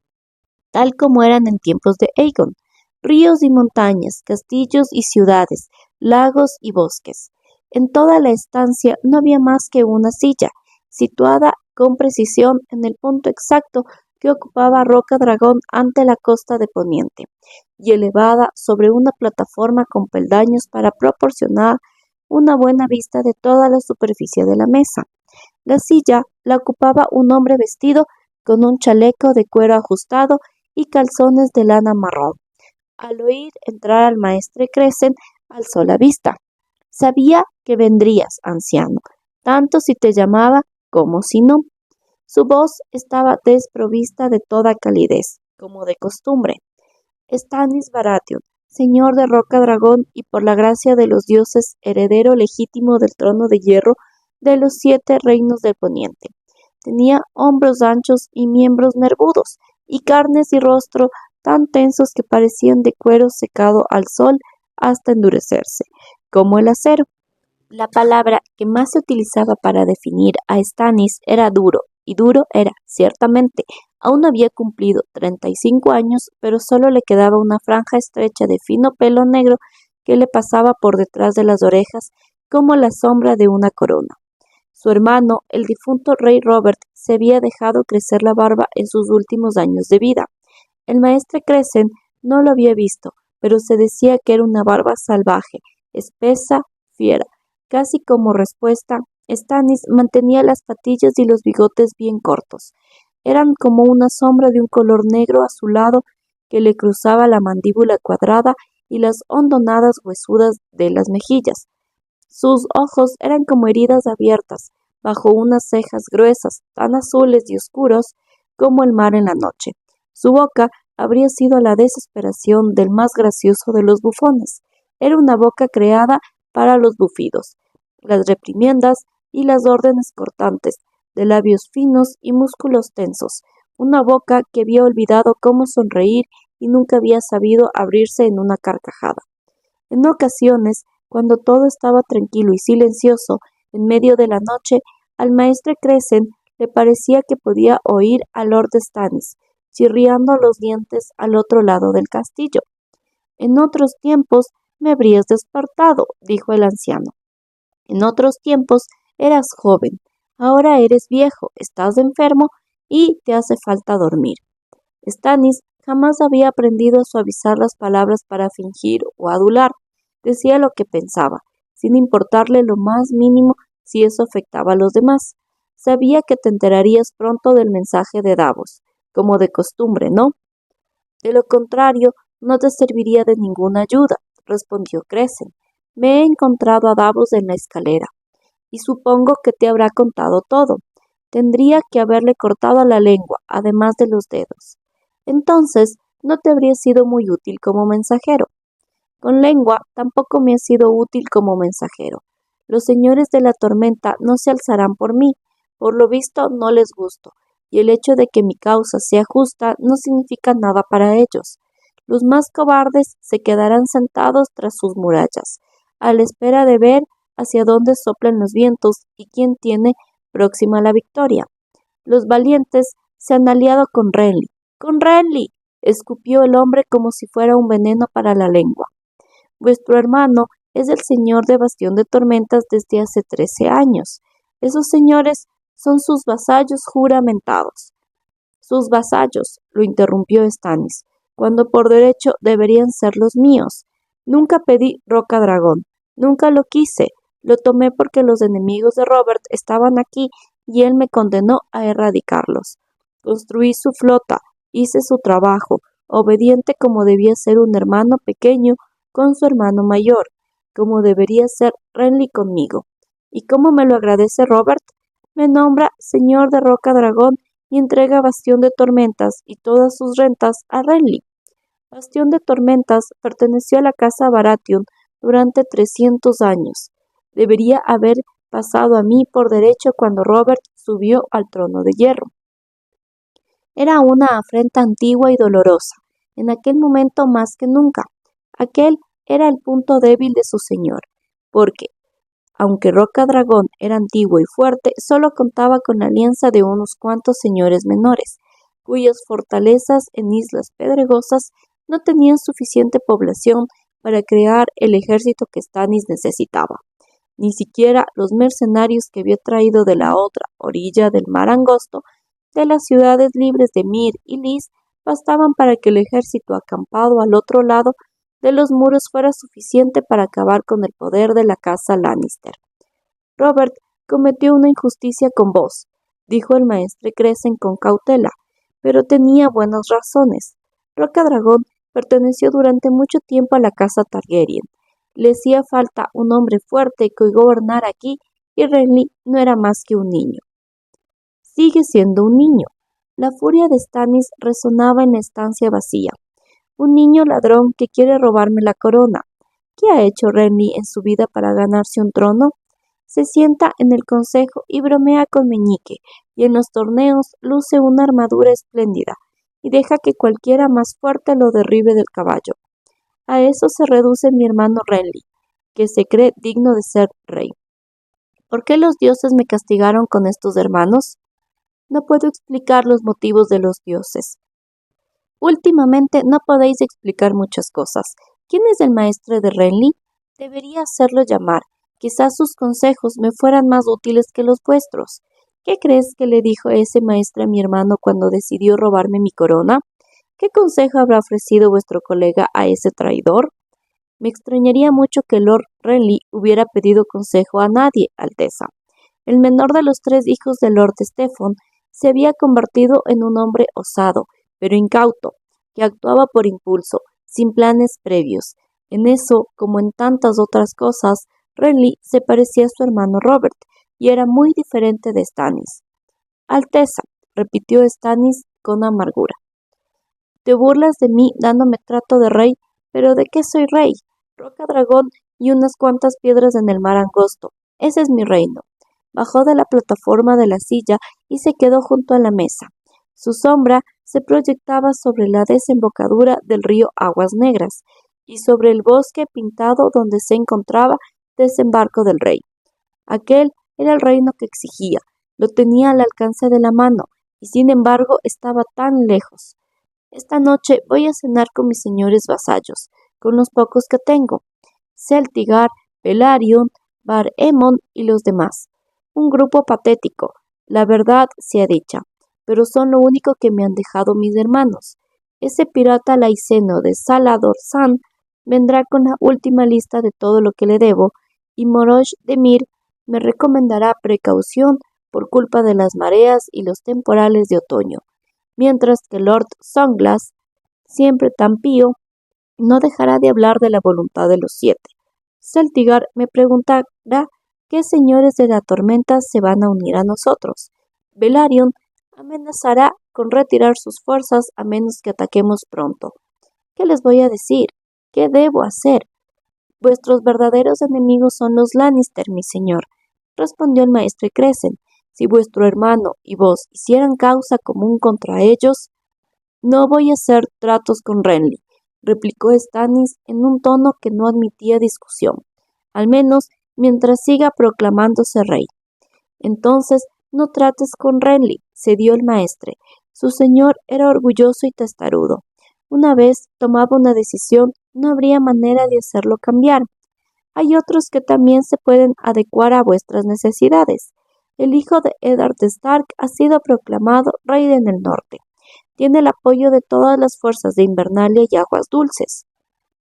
tal como eran en tiempos de Aegon: ríos y montañas, castillos y ciudades, lagos y bosques. En toda la estancia no había más que una silla, situada con precisión en el punto exacto que ocupaba Roca Dragón ante la costa de Poniente, y elevada sobre una plataforma con peldaños para proporcionar una buena vista de toda la superficie de la mesa. La silla la ocupaba un hombre vestido con un chaleco de cuero ajustado y calzones de lana marrón. Al oír entrar al maestre Crescent, alzó la vista. Sabía que vendrías, anciano, tanto si te llamaba como si no. Su voz estaba desprovista de toda calidez, como de costumbre. Stannis Baratheon, señor de Roca Dragón y por la gracia de los dioses heredero legítimo del trono de hierro de los 7 reinos del poniente. Tenía hombros anchos y miembros nervudos, y carnes y rostro tan tensos que parecían de cuero secado al sol hasta endurecerse, como el acero. La palabra que más se utilizaba para definir a Stannis era duro, y duro era, ciertamente. Aún no había cumplido 35 años, pero solo le quedaba una franja estrecha de fino pelo negro que le pasaba por detrás de las orejas como la sombra de una corona. Su hermano, el difunto rey Robert, se había dejado crecer la barba en sus últimos años de vida. El maestre Crescent no lo había visto, pero se decía que era una barba salvaje, espesa, fiera. Casi como respuesta, Stannis mantenía las patillas y los bigotes bien cortos. Eran como una sombra de un color negro azulado que le cruzaba la mandíbula cuadrada y las hondonadas huesudas de las mejillas. Sus ojos eran como heridas abiertas, bajo unas cejas gruesas, tan azules y oscuros como el mar en la noche. Su boca habría sido la desesperación del más gracioso de los bufones. Era una boca creada para los bufidos, las reprimiendas y las órdenes cortantes, de labios finos y músculos tensos, una boca que había olvidado cómo sonreír y nunca había sabido abrirse en una carcajada. En ocasiones, cuando todo estaba tranquilo y silencioso, en medio de la noche, al maestre Crescent le parecía que podía oír a Lord Stannis, chirriando los dientes al otro lado del castillo. En otros tiempos me habrías despertado, dijo el anciano. En otros tiempos eras joven, ahora eres viejo, estás enfermo y te hace falta dormir. Stannis jamás había aprendido a suavizar las palabras para fingir o adular. Decía lo que pensaba, sin importarle lo más mínimo si eso afectaba a los demás. Sabía que te enterarías pronto del mensaje de Davos, como de costumbre, ¿no? De lo contrario, no te serviría de ninguna ayuda, respondió Crescent. Me he encontrado a Davos en la escalera, y supongo que te habrá contado todo. Tendría que haberle cortado la lengua, además de los dedos. Entonces, no te habría sido muy útil como mensajero. Con lengua tampoco me ha sido útil como mensajero. Los señores de la tormenta no se alzarán por mí, por lo visto no les gusto, y el hecho de que mi causa sea justa no significa nada para ellos. Los más cobardes se quedarán sentados tras sus murallas, a la espera de ver hacia dónde soplan los vientos y quién tiene próxima la victoria. Los valientes se han aliado con Renly. ¡Con Renly!, escupió el hombre como si fuera un veneno para la lengua. Vuestro hermano es el señor de Bastión de Tormentas desde hace 13 años. Esos señores son sus vasallos juramentados. Sus vasallos, lo interrumpió Stannis, cuando por derecho deberían ser los míos. Nunca pedí Roca Dragón, nunca lo quise, lo tomé porque los enemigos de Robert estaban aquí y él me condenó a erradicarlos. Construí su flota, hice su trabajo, obediente como debía ser un hermano pequeño con su hermano mayor, como debería ser Renly conmigo. ¿Y cómo me lo agradece Robert? Me nombra señor de Roca Dragón y entrega Bastión de Tormentas y todas sus rentas a Renly. Bastión de Tormentas perteneció a la casa Baratheon durante 300 años. Debería haber pasado a mí por derecho cuando Robert subió al trono de hierro. Era una afrenta antigua y dolorosa, en aquel momento más que nunca. Aquel era el punto débil de su señor, porque, aunque Roca Dragón era antiguo y fuerte, solo contaba con la alianza de unos cuantos señores menores, cuyas fortalezas en islas pedregosas no tenían suficiente población para crear el ejército que Stannis necesitaba. Ni siquiera los mercenarios que había traído de la otra orilla del mar angosto, de las ciudades libres de Myr y Lys, bastaban para que el ejército acampado al otro lado de los muros fuera suficiente para acabar con el poder de la casa Lannister. Robert cometió una injusticia con vos, dijo el maestre Crescent con cautela, pero tenía buenas razones. Roca Dragón perteneció durante mucho tiempo a la casa Targaryen. Le hacía falta un hombre fuerte que gobernara aquí y Renly no era más que un niño. Sigue siendo un niño. La furia de Stannis resonaba en la estancia vacía. Un niño ladrón que quiere robarme la corona. ¿Qué ha hecho Renly en su vida para ganarse un trono? Se sienta en el consejo y bromea con Meñique, y en los torneos luce una armadura espléndida, y deja que cualquiera más fuerte lo derribe del caballo. A eso se reduce mi hermano Renly, que se cree digno de ser rey. ¿Por qué los dioses me castigaron con estos hermanos? No puedo explicar los motivos de los dioses. Últimamente no podéis explicar muchas cosas. ¿Quién es el maestre de Renly? Debería hacerlo llamar. Quizás sus consejos me fueran más útiles que los vuestros. ¿Qué crees que le dijo ese maestre a mi hermano cuando decidió robarme mi corona? ¿Qué consejo habrá ofrecido vuestro colega a ese traidor? Me extrañaría mucho que Lord Renly hubiera pedido consejo a nadie, Alteza. El menor de los 3 hijos de Lord Steffon se había convertido en un hombre osado, pero incauto, que actuaba por impulso, sin planes previos. En eso, como en tantas otras cosas, Renly se parecía a su hermano Robert, y era muy diferente de Stannis. Alteza, repitió Stannis con amargura. Te burlas de mí dándome trato de rey, pero ¿de qué soy rey? Roca Dragón y unas cuantas piedras en el mar angosto. Ese es mi reino. Bajó de la plataforma de la silla y se quedó junto a la mesa. Su sombra se proyectaba sobre la desembocadura del río Aguas Negras y sobre el bosque pintado donde se encontraba desembarco del rey. Aquel era el reino que exigía, lo tenía al alcance de la mano, y sin embargo estaba tan lejos. Esta noche voy a cenar con mis señores vasallos, con los pocos que tengo, Celtigar, Velaryon, Bar-Aemon y los demás. Un grupo patético, la verdad sea dicha, pero son lo único que me han dejado mis hermanos. Ese pirata laiceno de Salador Saan vendrá con la última lista de todo lo que le debo, y Morosh de Myr me recomendará precaución por culpa de las mareas y los temporales de otoño, mientras que Lord Sunglass, siempre tan pío, no dejará de hablar de la voluntad de los 7. Celtigar me preguntará qué señores de la tormenta se van a unir a nosotros. Velaryon amenazará con retirar sus fuerzas a menos que ataquemos pronto. ¿Qué les voy a decir? ¿Qué debo hacer? Vuestros verdaderos enemigos son los Lannister, mi señor, respondió el maestre Crescent. Si vuestro hermano y vos hicieran causa común contra ellos, no voy a hacer tratos con Renly, replicó Stannis en un tono que no admitía discusión. Al menos mientras siga proclamándose rey. Entonces no trates con Renly, cedió el maestre. Su señor era orgulloso y testarudo. Una vez tomaba una decisión, no habría manera de hacerlo cambiar. Hay otros que también se pueden adecuar a vuestras necesidades. El hijo de Eddard Stark ha sido proclamado rey en el norte. Tiene el apoyo de todas las fuerzas de Invernalia y Aguas Dulces.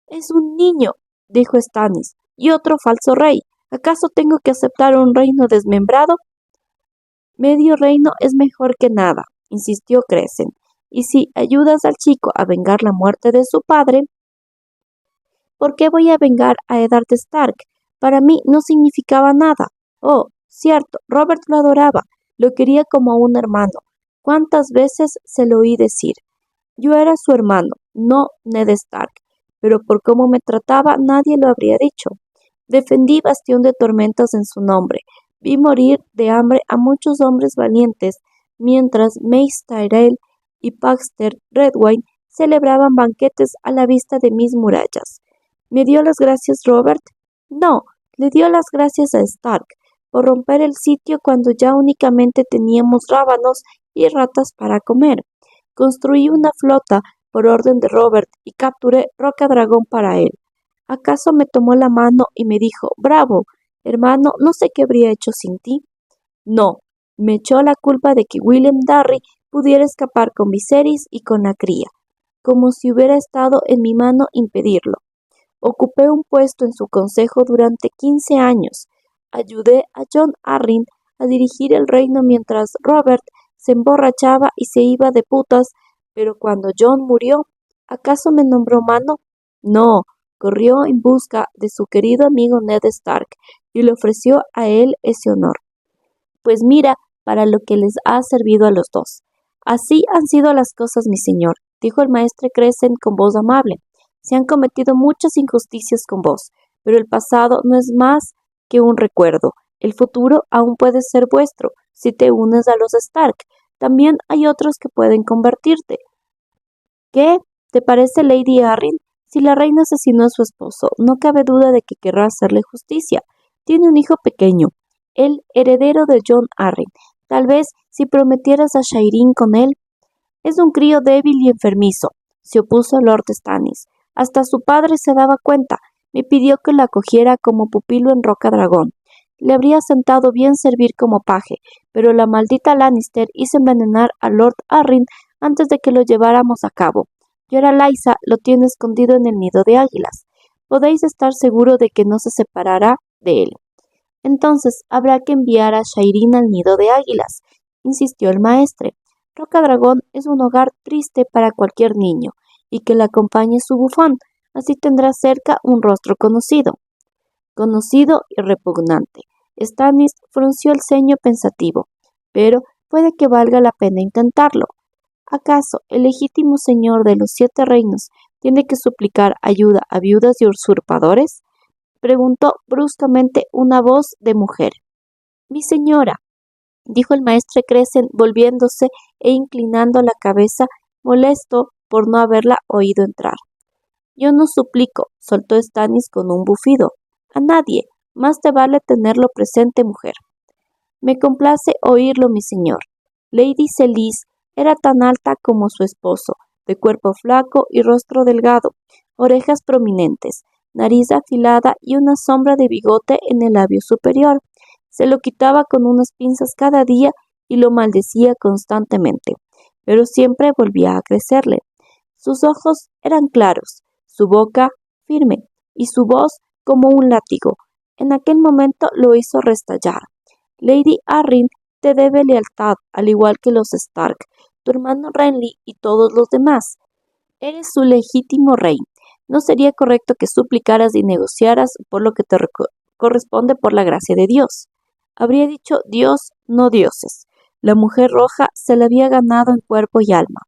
Es un niño, dijo Stannis, y otro falso rey. ¿Acaso tengo que aceptar un reino desmembrado? Medio reino es mejor que nada, insistió Crescent. Y si ayudas al chico a vengar la muerte de su padre, ¿por qué voy a vengar a Eddard Stark? Para mí no significaba nada. Oh, cierto, Robert lo adoraba, lo quería como a un hermano. ¿Cuántas veces se lo oí decir? Yo era su hermano, no Ned Stark, pero por cómo me trataba nadie lo habría dicho. Defendí Bastión de Tormentas en su nombre. Vi morir de hambre a muchos hombres valientes, mientras Mace Tyrell y Paxter Redwine celebraban banquetes a la vista de mis murallas. ¿Me dio las gracias Robert? No, le dio las gracias a Stark por romper el sitio cuando ya únicamente teníamos rábanos y ratas para comer. Construí una flota por orden de Robert y capturé Roca Dragón para él. ¿Acaso me tomó la mano y me dijo, bravo, hermano, no sé qué habría hecho sin ti? No, me echó la culpa de que Willem Darry pudiera escapar con Viserys y con la cría, como si hubiera estado en mi mano impedirlo. Ocupé un puesto en su consejo durante 15 años. Ayudé a Jon Arryn a dirigir el reino mientras Robert se emborrachaba y se iba de putas, pero cuando Jon murió, ¿acaso me nombró mano? No, corrió en busca de su querido amigo Ned Stark y le ofreció a él ese honor. Pues mira para lo que les ha servido a los dos. Así han sido las cosas, mi señor, dijo el maestre Crescent con voz amable. Se han cometido muchas injusticias con vos, pero el pasado no es más que un recuerdo. El futuro aún puede ser vuestro, si te unes a los Stark. También hay otros que pueden convertirte. ¿Qué? ¿Te parece Lady Arryn? Si la reina asesinó a su esposo, no cabe duda de que querrá hacerle justicia. Tiene un hijo pequeño, el heredero de Jon Arryn. Tal vez si prometieras a Shireen con él. Es un crío débil y enfermizo, se opuso Lord Stannis. Hasta su padre se daba cuenta. Me pidió que la acogiera como pupilo en Roca Dragón. Le habría sentado bien servir como paje, pero la maldita Lannister hizo envenenar a Lord Arryn antes de que lo lleváramos a cabo. Y ahora Lysa lo tiene escondido en el nido de águilas. Podéis estar seguro de que no se separará de él. Entonces habrá que enviar a Shireen al nido de águilas, insistió el maestre. Roca Dragón es un hogar triste para cualquier niño, y que la acompañe su bufón, así tendrá cerca un rostro conocido. Conocido y repugnante. Stannis frunció el ceño pensativo, pero puede que valga la pena intentarlo. ¿Acaso el legítimo señor de los 7 reinos tiene que suplicar ayuda a viudas y usurpadores? Preguntó bruscamente una voz de mujer. Mi señora, dijo el maestre Crescent volviéndose e inclinando la cabeza, molesto por no haberla oído entrar. Yo no suplico, soltó Stannis con un bufido. A nadie, más te vale tenerlo presente, mujer. Me complace oírlo, mi señor. Lady Celis era tan alta como su esposo, de cuerpo flaco y rostro delgado, orejas prominentes, nariz afilada y una sombra de bigote en el labio superior. Se lo quitaba con unas pinzas cada día y lo maldecía constantemente, pero siempre volvía a crecerle. Sus ojos eran claros, su boca firme y su voz como un látigo. En aquel momento lo hizo restallar. Lady Arryn te debe lealtad, al igual que los Stark, tu hermano Renly y todos los demás. Eres su legítimo rey. No sería correcto que suplicaras y negociaras por lo que te corresponde por la gracia de Dios. Habría dicho Dios, no dioses. La mujer roja se la había ganado en cuerpo y alma.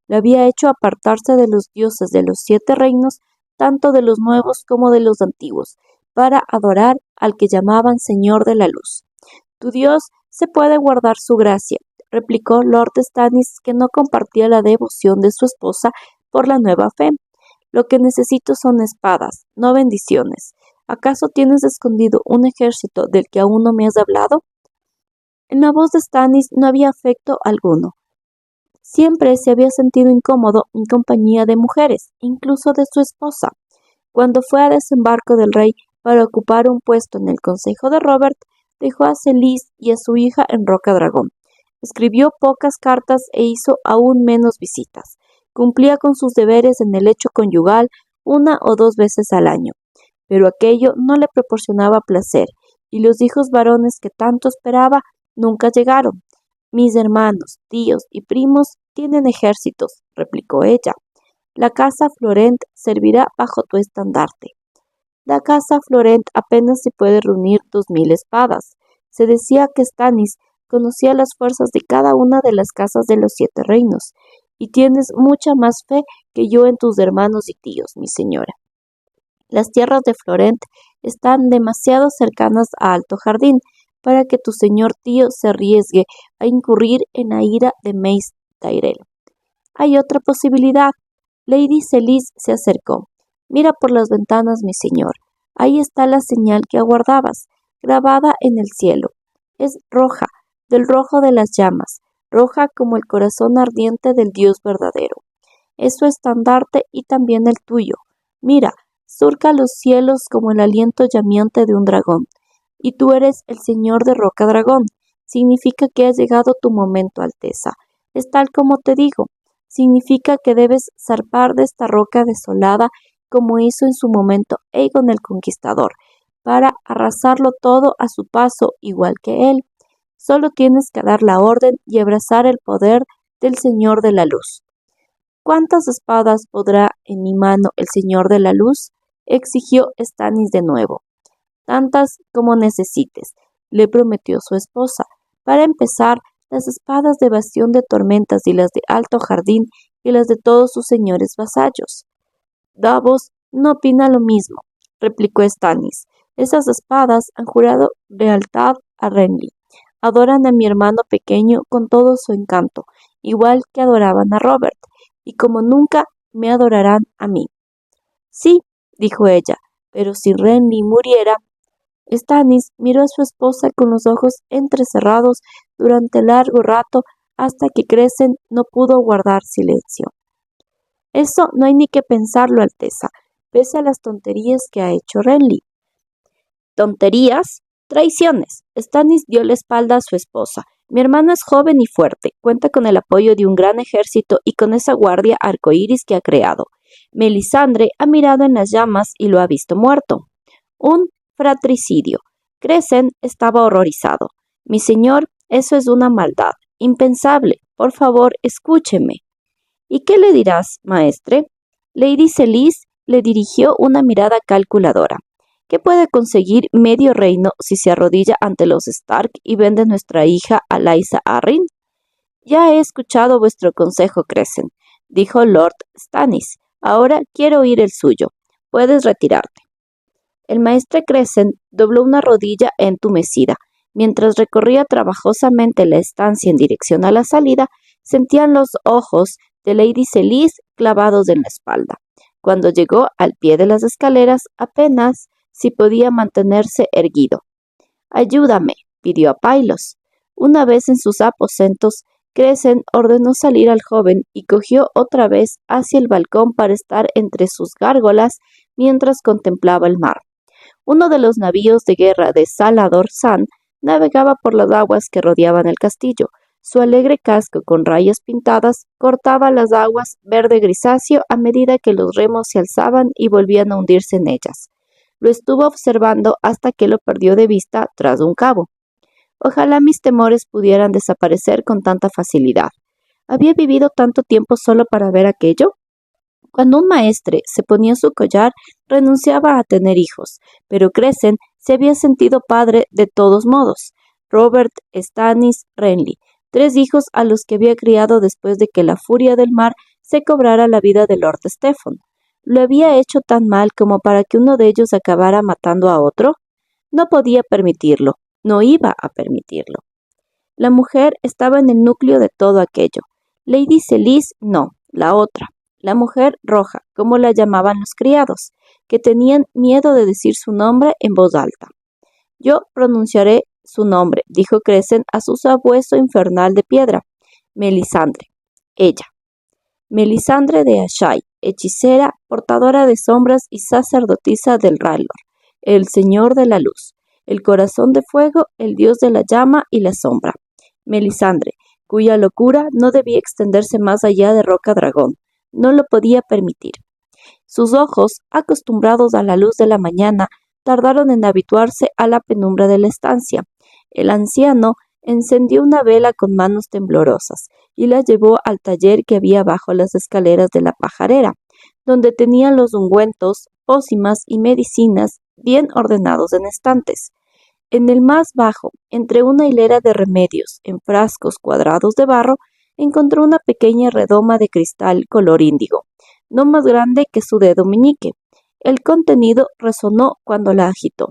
Le había hecho apartarse de los dioses de los 7 reinos, tanto de los nuevos como de los antiguos, para adorar al que llamaban Señor de la Luz. Tu Dios se puede guardar su gracia, replicó Lord Stannis, que no compartía la devoción de su esposa por la nueva fe. Lo que necesito son espadas, no bendiciones. ¿Acaso tienes escondido un ejército del que aún no me has hablado? En la voz de Stannis no había afecto alguno. Siempre se había sentido incómodo en compañía de mujeres, incluso de su esposa. Cuando fue a desembarco del rey para ocupar un puesto en el consejo de Robert, dejó a Selyse y a su hija en Roca Dragón. Escribió pocas cartas e hizo aún menos visitas. Cumplía con sus deberes en el lecho conyugal 1 o 2 veces al año. Pero aquello no le proporcionaba placer, y los hijos varones que tanto esperaba nunca llegaron. Mis hermanos, tíos y primos tienen ejércitos, replicó ella. La casa Florent servirá bajo tu estandarte. La casa Florent apenas si puede reunir 2000 espadas. Se decía que Stannis conocía las fuerzas de cada una de las casas de los 7 reinos, y tienes mucha más fe que yo en tus hermanos y tíos, mi señora. Las tierras de Florent están demasiado cercanas a Alto Jardín para que tu señor tío se arriesgue a incurrir en la ira de Mace Tyrell. Hay otra posibilidad. Lady Selyse se acercó. Mira por las ventanas, mi señor. Ahí está la señal que aguardabas, grabada en el cielo. Es roja, del rojo de las llamas, roja como el corazón ardiente del Dios verdadero. Es su estandarte y también el tuyo. Mira, surca los cielos como el aliento llameante de un dragón. Y tú eres el señor de Roca Dragón. Significa que ha llegado tu momento, Alteza. Es tal como te digo. Significa que debes zarpar de esta roca desolada como hizo en su momento Aegon el Conquistador, para arrasarlo todo a su paso igual que él. Solo tienes que dar la orden y abrazar el poder del Señor de la Luz. ¿Cuántas espadas podrá en mi mano el Señor de la Luz? Exigió Stannis de nuevo. Tantas como necesites, le prometió su esposa. Para empezar, las espadas de Bastión de Tormentas y las de Alto Jardín y las de todos sus señores vasallos. Davos no opina lo mismo, replicó Stannis. Esas espadas han jurado lealtad a Renly. Adoran a mi hermano pequeño con todo su encanto, igual que adoraban a Robert, y como nunca me adorarán a mí. Sí, dijo ella, pero si Renly muriera. Stannis miró a su esposa con los ojos entrecerrados durante largo rato hasta que Crescent no pudo guardar silencio. Eso no hay ni que pensarlo, Alteza, pese a las tonterías que ha hecho Renly. ¿¿Tonterías? Traiciones. Stannis dio la espalda a su esposa. Mi hermano es joven y fuerte, cuenta con el apoyo de un gran ejército y con esa guardia arcoíris que ha creado. Melisandre ha mirado en las llamas y lo ha visto muerto. Un fratricidio. Crescent estaba horrorizado. Mi señor, eso es una maldad. Impensable. Por favor, escúcheme. ¿Y qué le dirás, maestre? Lady Selyse le dirigió una mirada calculadora. ¿Qué puede conseguir medio reino si se arrodilla ante los Stark y vende nuestra hija a Lysa Arryn? Ya he escuchado vuestro consejo, Crescent, dijo Lord Stannis. Ahora quiero oír el suyo. Puedes retirarte. El maestre Crescent dobló una rodilla entumecida. Mientras recorría trabajosamente la estancia en dirección a la salida, sentían los ojos de Lady Selyse clavados en la espalda. Cuando llegó al pie de las escaleras, apenas si podía mantenerse erguido. «Ayúdame», pidió a Pylos. Una vez en sus aposentos, Crescent ordenó salir al joven y cogió otra vez hacia el balcón para estar entre sus gárgolas mientras contemplaba el mar. Uno de los navíos de guerra de Salador Saan navegaba por las aguas que rodeaban el castillo. Su alegre casco con rayas pintadas cortaba las aguas verde grisáceo a medida que los remos se alzaban y volvían a hundirse en ellas. Lo estuvo observando hasta que lo perdió de vista tras un cabo. Ojalá mis temores pudieran desaparecer con tanta facilidad. ¿Había vivido tanto tiempo solo para ver aquello? Cuando un maestre se ponía su collar, renunciaba a tener hijos, pero Crescent se había sentido padre de todos modos. Robert, Stannis, Renly, 3 hijos a los que había criado después de que la furia del mar se cobrara la vida de Lord Stephen. ¿Lo había hecho tan mal como para que uno de ellos acabara matando a otro? No podía permitirlo, no iba a permitirlo. La mujer estaba en el núcleo de todo aquello. Lady Selyse no, la otra. La mujer roja, como la llamaban los criados. que tenían miedo de decir su nombre en voz alta. Yo pronunciaré su nombre, dijo Crescent a su sabueso infernal de piedra. Melisandre. Ella. Melisandre de Ashai, hechicera, portadora de sombras y sacerdotisa del R'hllor, el señor de la luz, el corazón de fuego, el dios de la llama y la sombra. Melisandre, cuya locura no debía extenderse más allá de Roca Dragón, no lo podía permitir. Sus ojos, acostumbrados a la luz de la mañana, tardaron en habituarse a la penumbra de la estancia. El anciano encendió una vela con manos temblorosas y la llevó al taller que había bajo las escaleras de la pajarera, donde tenían los ungüentos, pócimas y medicinas bien ordenados en estantes. En el más bajo, entre una hilera de remedios en frascos cuadrados de barro, encontró una pequeña redoma de cristal color índigo, no más grande que su dedo meñique. El contenido resonó cuando la agitó.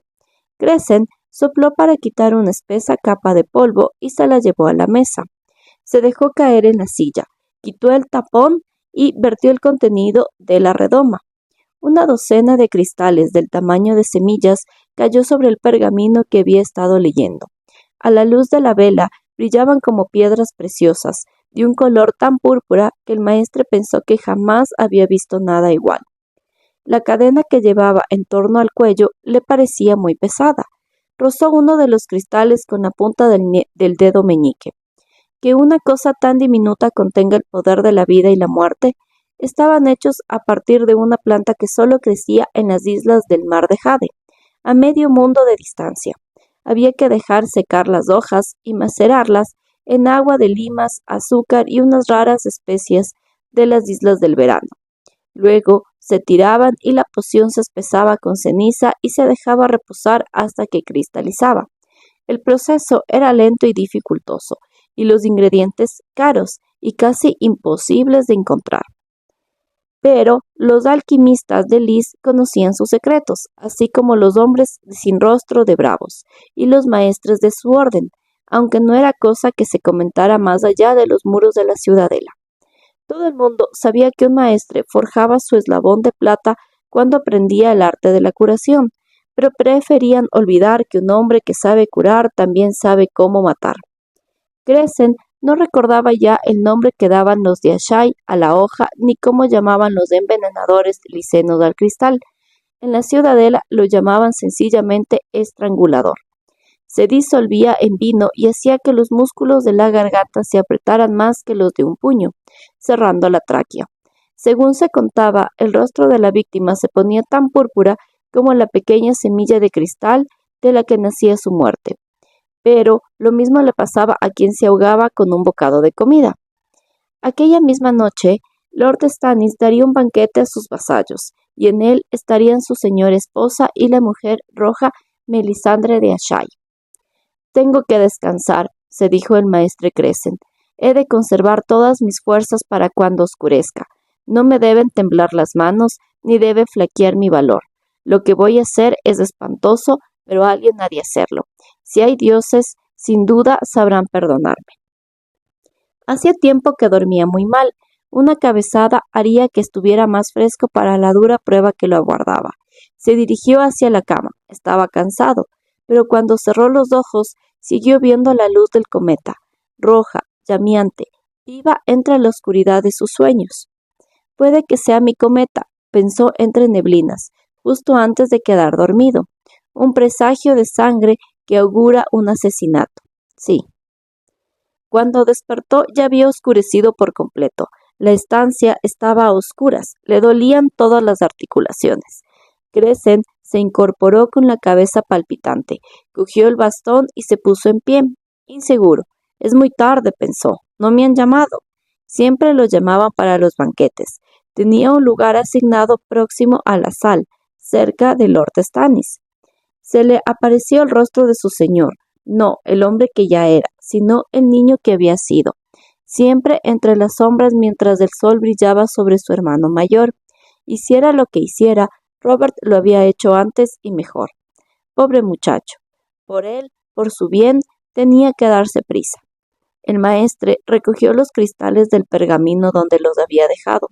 Crescent sopló para quitar una espesa capa de polvo y se la llevó a la mesa. Se dejó caer en la silla, quitó el tapón y vertió el contenido de la redoma. Una docena de cristales del tamaño de semillas cayó sobre el pergamino que había estado leyendo. A la luz de la vela brillaban como piedras preciosas, de un color tan púrpura que el maestre pensó que jamás había visto nada igual. La cadena que llevaba en torno al cuello le parecía muy pesada. Rozó uno de los cristales con la punta del dedo meñique. Que una cosa tan diminuta contenga el poder de la vida y la muerte. Estaban hechos a partir de una planta que solo crecía en las islas del mar de Jade, a medio mundo de distancia. Había que dejar secar las hojas y macerarlas en agua de limas, azúcar y unas raras especias de las islas del verano. Luego se tiraban y la poción se espesaba con ceniza y se dejaba reposar hasta que cristalizaba. El proceso era lento y dificultoso, y los ingredientes caros y casi imposibles de encontrar. Pero los alquimistas de Lys conocían sus secretos, así como los hombres sin rostro de bravos y los maestres de su orden, aunque no era cosa que se comentara más allá de los muros de la ciudadela. Todo el mundo sabía que un maestre forjaba su eslabón de plata cuando aprendía el arte de la curación, pero preferían olvidar que un hombre que sabe curar también sabe cómo matar. Crescent no recordaba ya el nombre que daban los de Ashai a la hoja ni cómo llamaban los envenenadores licenos al cristal. En la ciudadela lo llamaban sencillamente estrangulador. Se disolvía en vino y hacía que los músculos de la garganta se apretaran más que los de un puño, cerrando la tráquea. Según se contaba, el rostro de la víctima se ponía tan púrpura como la pequeña semilla de cristal de la que nacía su muerte. Pero lo mismo le pasaba a quien se ahogaba con un bocado de comida. Aquella misma noche, Lord Stannis daría un banquete a sus vasallos, y en él estarían su señora esposa y la mujer roja Melisandre de Ashai. «Tengo que descansar», se dijo el maestre Crescent. «He de conservar todas mis fuerzas para cuando oscurezca. No me deben temblar las manos, ni debe flaquear mi valor. Lo que voy a hacer es espantoso, pero alguien ha de hacerlo. Si hay dioses, sin duda sabrán perdonarme». Hacía tiempo que dormía muy mal. Una cabezada haría que estuviera más fresco para la dura prueba que lo aguardaba. Se dirigió hacia la cama. Estaba cansado, pero cuando cerró los ojos, siguió viendo la luz del cometa, roja, llameante, viva entre la oscuridad de sus sueños. «Puede que sea mi cometa», pensó entre neblinas, justo antes de quedar dormido. «Un presagio de sangre que augura un asesinato. Sí». Cuando despertó ya había oscurecido por completo. La estancia estaba a oscuras, le dolían todas las articulaciones. Crescent se incorporó con la cabeza palpitante, cogió el bastón y se puso en pie. Inseguro. «Es muy tarde», pensó. «No me han llamado». Siempre lo llamaban para los banquetes. Tenía un lugar asignado próximo a la sal, cerca de Lord Stannis. Se le apareció el rostro de su señor, no el hombre que ya era, sino el niño que había sido, siempre entre las sombras mientras el sol brillaba sobre su hermano mayor. Hiciera lo que hiciera, Robert lo había hecho antes y mejor. Pobre muchacho. Por él, por su bien, tenía que darse prisa. El maestre recogió los cristales del pergamino donde los había dejado.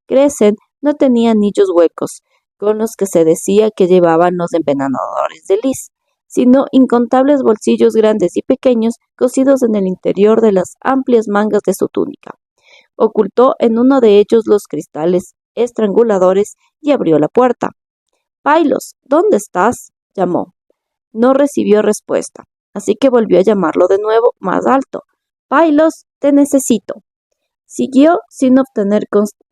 Crescent no tenía anillos huecos, con los que se decía que llevaban los envenenadores de lis, sino incontables bolsillos grandes y pequeños cosidos en el interior de las amplias mangas de su túnica. Ocultó en uno de ellos los cristales estranguladores y abrió la puerta. —Pylos, ¿dónde estás? —llamó. No recibió respuesta, así que volvió a llamarlo de nuevo, más alto. —Pylos, te necesito. Siguió sin obtener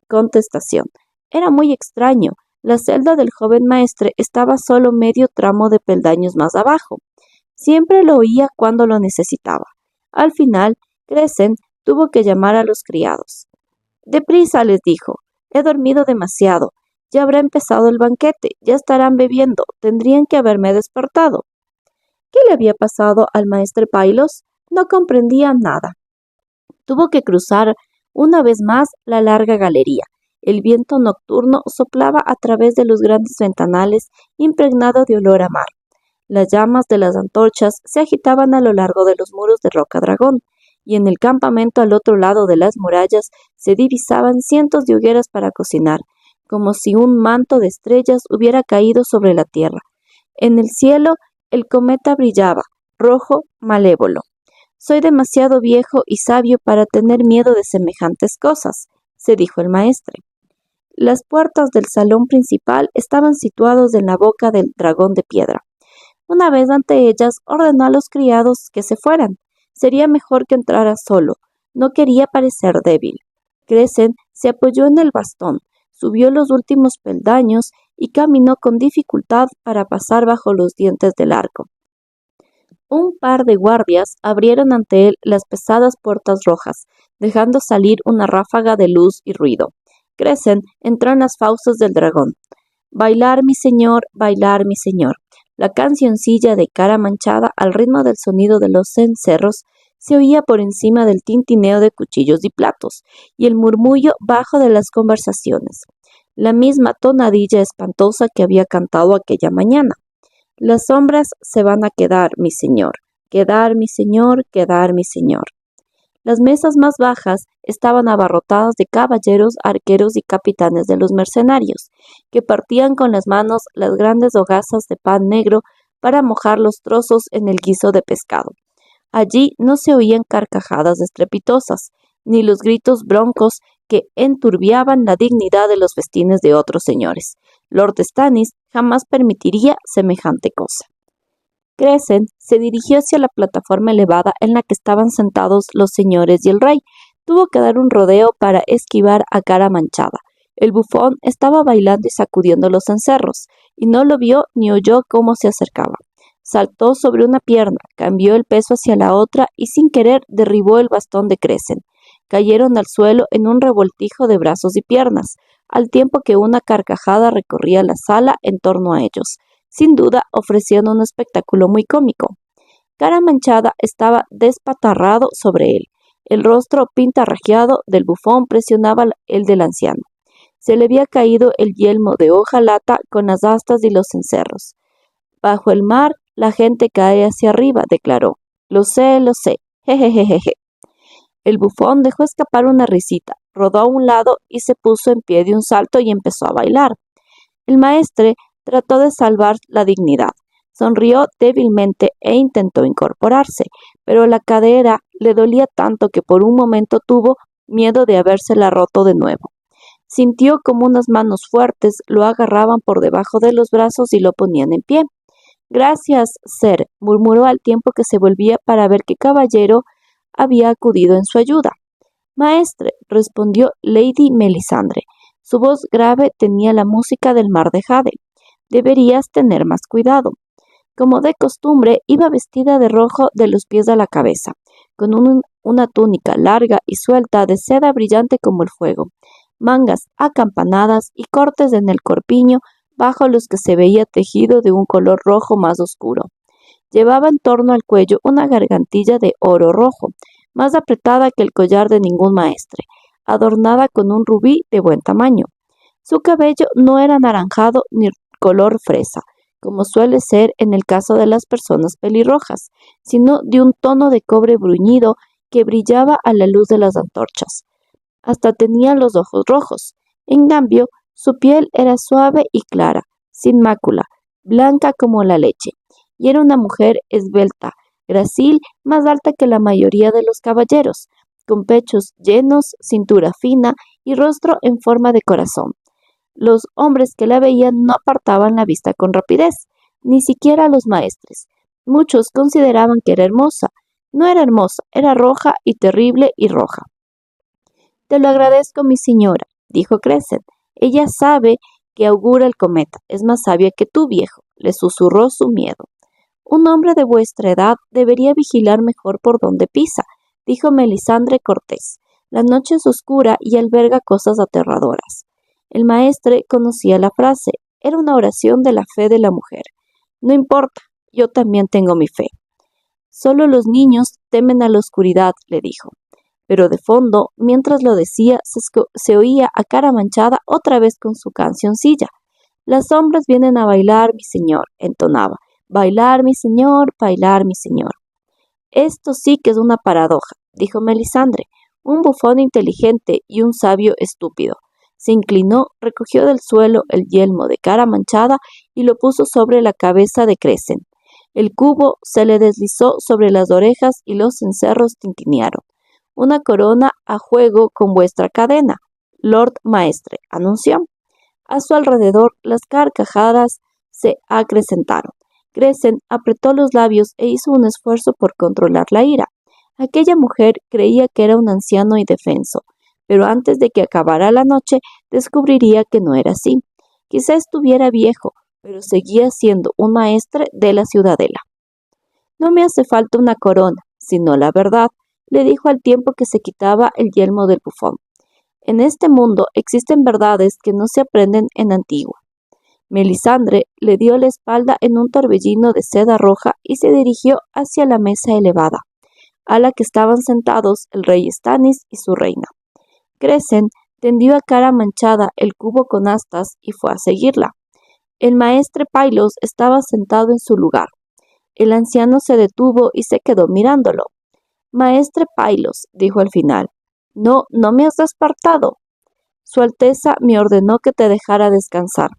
contestación. Era muy extraño. La celda del joven maestre estaba solo medio tramo de peldaños más abajo. Siempre lo oía cuando lo necesitaba. Al final, Crescent tuvo que llamar a los criados. —Deprisa, les dijo. He dormido demasiado. Ya habrá empezado el banquete. Ya estarán bebiendo. Tendrían que haberme despertado. ¿Qué le había pasado al maestre Pylos? No comprendía nada. Tuvo que cruzar una vez más la larga galería. El viento nocturno soplaba a través de los grandes ventanales impregnado de olor a mar. Las llamas de las antorchas se agitaban a lo largo de los muros de Roca Dragón, y en el campamento al otro lado de las murallas se divisaban cientos de hogueras para cocinar, como si un manto de estrellas hubiera caído sobre la tierra. En el cielo el cometa brillaba, rojo, malévolo. Soy demasiado viejo y sabio para tener miedo de semejantes cosas, se dijo el maestre. Las puertas del salón principal estaban situadas en la boca del dragón de piedra. Una vez ante ellas, ordenó a los criados que se fueran. Sería mejor que entrara solo. No quería parecer débil. Crescent se apoyó en el bastón, subió los últimos peldaños y caminó con dificultad para pasar bajo los dientes del arco. Un par de guardias abrieron ante él las pesadas puertas rojas, dejando salir una ráfaga de luz y ruido. Crescent entró en las fauces del dragón. Bailar, mi señor, bailar, mi señor. La cancioncilla de Cara Manchada, al ritmo del sonido de los cencerros, se oía por encima del tintineo de cuchillos y platos, y el murmullo bajo de las conversaciones. La misma tonadilla espantosa que había cantado aquella mañana. Las sombras se van a quedar, mi señor. Quedar, mi señor, quedar, mi señor. Las mesas más bajas estaban abarrotadas de caballeros, arqueros y capitanes de los mercenarios, que partían con las manos las grandes hogazas de pan negro para mojar los trozos en el guiso de pescado. Allí no se oían carcajadas estrepitosas, ni los gritos broncos que enturbiaban la dignidad de los festines de otros señores. Lord Stannis jamás permitiría semejante cosa. Crescent se dirigió hacia la plataforma elevada en la que estaban sentados los señores y el rey. Tuvo que dar un rodeo para esquivar a Cara Manchada. El bufón estaba bailando y sacudiendo los cencerros, y no lo vio ni oyó cómo se acercaba. Saltó sobre una pierna, cambió el peso hacia la otra y sin querer derribó el bastón de Crescent. Cayeron al suelo en un revoltijo de brazos y piernas, al tiempo que una carcajada recorría la sala en torno a ellos, sin duda ofreciendo un espectáculo muy cómico. Cara Manchada estaba despatarrado sobre él. El rostro pintarrajeado del bufón presionaba el del anciano. Se le había caído el yelmo de hojalata con las astas y los cencerros. Bajo el mar, la gente cae hacia arriba, declaró. Lo sé, jejejeje. El bufón dejó escapar una risita, rodó a un lado y se puso en pie de un salto y empezó a bailar. El maestre trató de salvar la dignidad. Sonrió débilmente e intentó incorporarse, pero la cadera le dolía tanto que por un momento tuvo miedo de habérsela roto de nuevo. Sintió como unas manos fuertes lo agarraban por debajo de los brazos y lo ponían en pie. Gracias, Sir, murmuró al tiempo que se volvía para ver qué caballero había acudido en su ayuda. Maestre, respondió Lady Melisandre. Su voz grave tenía la música del mar de jade. Deberías tener más cuidado. Como de costumbre, iba vestida de rojo de los pies a la cabeza, con una túnica larga y suelta de seda brillante como el fuego, mangas acampanadas y cortes en el corpiño bajo los que se veía tejido de un color rojo más oscuro. Llevaba en torno al cuello una gargantilla de oro rojo, más apretada que el collar de ningún maestre, adornada con un rubí de buen tamaño. Su cabello no era anaranjado ni color fresa, como suele ser en el caso de las personas pelirrojas, sino de un tono de cobre bruñido que brillaba a la luz de las antorchas. Hasta tenía los ojos rojos. En cambio, Su piel era suave y clara, sin mácula, blanca como la leche, y era una mujer esbelta, gracil, más alta que la mayoría de los caballeros, con pechos llenos, cintura fina y rostro en forma de corazón. Los hombres que la veían no apartaban la vista con rapidez, ni siquiera los maestres. Muchos consideraban que era hermosa. No era hermosa, era roja y terrible y roja. Te lo agradezco, mi señora, dijo Crescent. Ella sabe que augura el cometa. Es más sabia que tú, viejo, le susurró su miedo. Un hombre de vuestra edad debería vigilar mejor por donde pisa, dijo Melisandre cortés. La noche es oscura y alberga cosas aterradoras. El maestre conocía la frase. Era una oración de la fe de la mujer. No importa, yo también tengo mi fe. Solo los niños temen a la oscuridad, le dijo. Pero de fondo, mientras lo decía, se oía a Cara Manchada otra vez con su cancioncilla. Las sombras vienen a bailar, mi señor, entonaba. Bailar, mi señor, bailar, mi señor. Esto sí que es una paradoja, dijo Melisandre, un bufón inteligente y un sabio estúpido. Se inclinó, recogió del suelo el yelmo de Cara Manchada y lo puso sobre la cabeza de Crescent. El cubo se le deslizó sobre las orejas y los cencerros tintinearon. Una corona a juego con vuestra cadena, Lord Maestre, anunció. A su alrededor las carcajadas se acrecentaron. Crescent apretó los labios e hizo un esfuerzo por controlar la ira. Aquella mujer creía que era un anciano indefenso, pero antes de que acabara la noche descubriría que no era así. Quizá estuviera viejo, pero seguía siendo un maestre de la ciudadela. No me hace falta una corona, sino la verdad, le dijo al tiempo que se quitaba el yelmo del bufón. En este mundo existen verdades que no se aprenden en Antigua. Melisandre le dio la espalda en un torbellino de seda roja y se dirigió hacia la mesa elevada, a la que estaban sentados el rey Stannis y su reina. Crescent tendió a Cara Manchada el cubo con astas y fue a seguirla. El maestre Pylos estaba sentado en su lugar. El anciano se detuvo y se quedó mirándolo. Maestre Pylos, dijo al final, no me has despertado. Su Alteza me ordenó que te dejara descansar.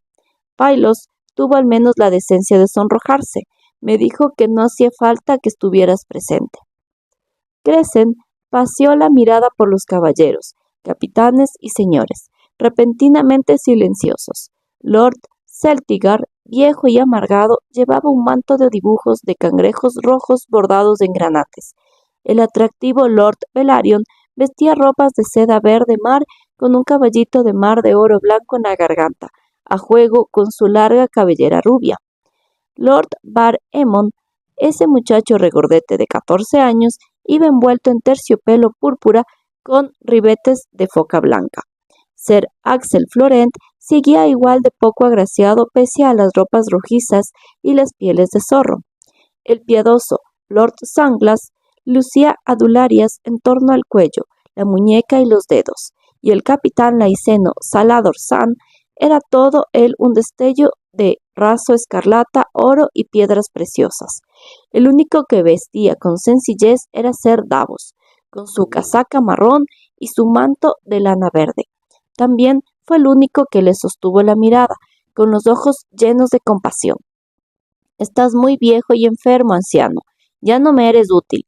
Pylos tuvo al menos la decencia de sonrojarse. Me dijo que no hacía falta que estuvieras presente. Crescent paseó la mirada por los caballeros, capitanes y señores, repentinamente silenciosos. Lord Celtigar, viejo y amargado, llevaba un manto de dibujos de cangrejos rojos bordados en granates. El atractivo Lord Velaryon vestía ropas de seda verde mar con un caballito de mar de oro blanco en la garganta, a juego con su larga cabellera rubia. Lord Bar-Aemon, ese muchacho regordete de 14 años, iba envuelto en terciopelo púrpura con ribetes de foca blanca. Sir Axel Florent seguía igual de poco agraciado pese a las ropas rojizas y las pieles de zorro. El piadoso Lord Sanglas lucía adularias en torno al cuello, la muñeca y los dedos, y el capitán laiceno Salador San era todo él un destello de raso escarlata, oro y piedras preciosas. El único que vestía con sencillez era Ser Davos, con su casaca marrón y su manto de lana verde. También fue el único que le sostuvo la mirada, con los ojos llenos de compasión. Estás muy viejo y enfermo, anciano. Ya no me eres útil.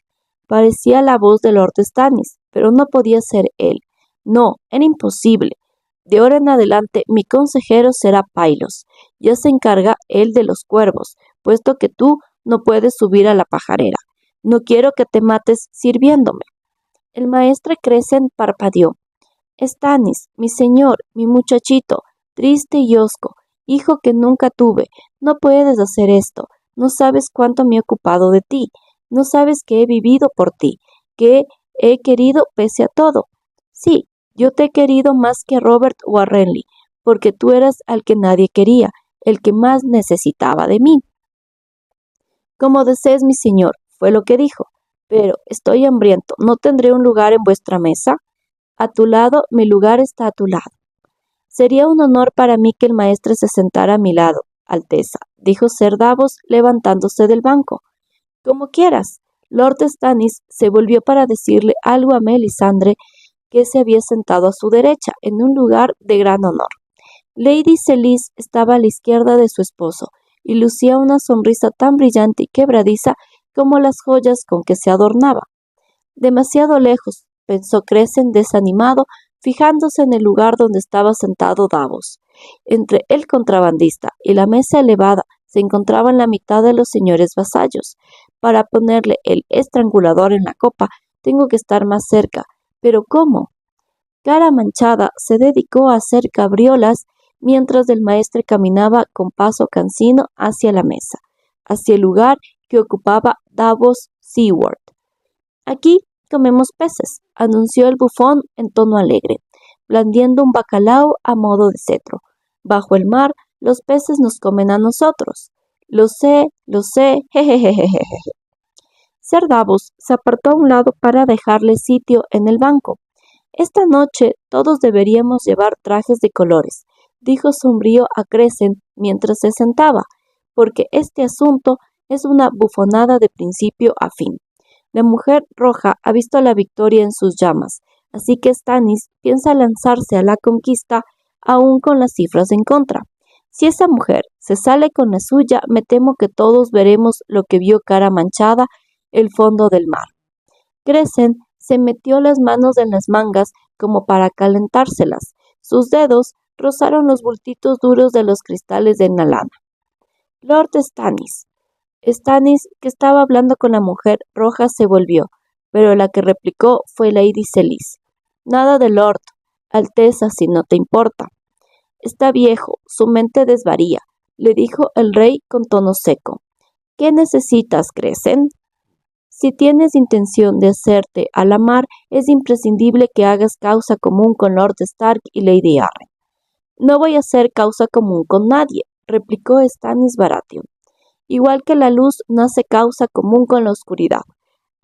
Parecía la voz de Lord Stannis, pero no podía ser él. No, era imposible. De ahora en adelante mi consejero será Pylos. Ya se encarga él de los cuervos, puesto que tú no puedes subir a la pajarera. No quiero que te mates sirviéndome. El maestre Crescent parpadeó. Stannis, mi señor, mi muchachito, triste y hosco, hijo que nunca tuve, no puedes hacer esto. No sabes cuánto me he ocupado de ti. No sabes que he vivido por ti, que he querido pese a todo. Sí, yo te he querido más que a Robert o a Renly, porque tú eras al que nadie quería, el que más necesitaba de mí. Como desees, mi señor, fue lo que dijo. Pero estoy hambriento, ¿no tendré un lugar en vuestra mesa? A tu lado, mi lugar está a tu lado. Sería un honor para mí que el maestre se sentara a mi lado, Alteza, dijo Ser Davos levantándose del banco. Como quieras. Lord Stannis se volvió para decirle algo a Melisandre, que se había sentado a su derecha, en un lugar de gran honor. Lady Celis estaba a la izquierda de su esposo y lucía una sonrisa tan brillante y quebradiza como las joyas con que se adornaba. Demasiado lejos, pensó Crescent desanimado, fijándose en el lugar donde estaba sentado Davos. Entre el contrabandista y la mesa elevada se encontraban la mitad de los señores vasallos. Para ponerle el estrangulador en la copa, tengo que estar más cerca. ¿Pero cómo? Cara Manchada se dedicó a hacer cabriolas mientras el maestre caminaba con paso cansino hacia la mesa, hacia el lugar que ocupaba Davos Seward. Aquí comemos peces, anunció el bufón en tono alegre, blandiendo un bacalao a modo de cetro. Bajo el mar, los peces nos comen a nosotros. Lo sé, jejejejeje. Sir Davos se apartó a un lado para dejarle sitio en el banco. Esta noche todos deberíamos llevar trajes de colores, dijo sombrío a Crescent mientras se sentaba, porque este asunto es una bufonada de principio a fin. La mujer roja ha visto la victoria en sus llamas, así que Stannis piensa lanzarse a la conquista aún con las cifras en contra. Si esa mujer se sale con la suya, me temo que todos veremos lo que vio Cara Manchada, el fondo del mar. Crescent se metió las manos en las mangas como para calentárselas. Sus dedos rozaron los bultitos duros de los cristales de Nalana. Lord Stannis. Stannis, que estaba hablando con la mujer roja, se volvió, pero la que replicó fue Lady Celis. Nada de Lord, Alteza, si no te importa. Está viejo, su mente desvaría, le dijo el rey con tono seco. ¿Qué necesitas, Crescent? Si tienes intención de hacerte a la mar, es imprescindible que hagas causa común con Lord Stark y Lady Arryn. No voy a hacer causa común con nadie, replicó Stannis Baratheon. Igual que la luz no hace causa común con la oscuridad,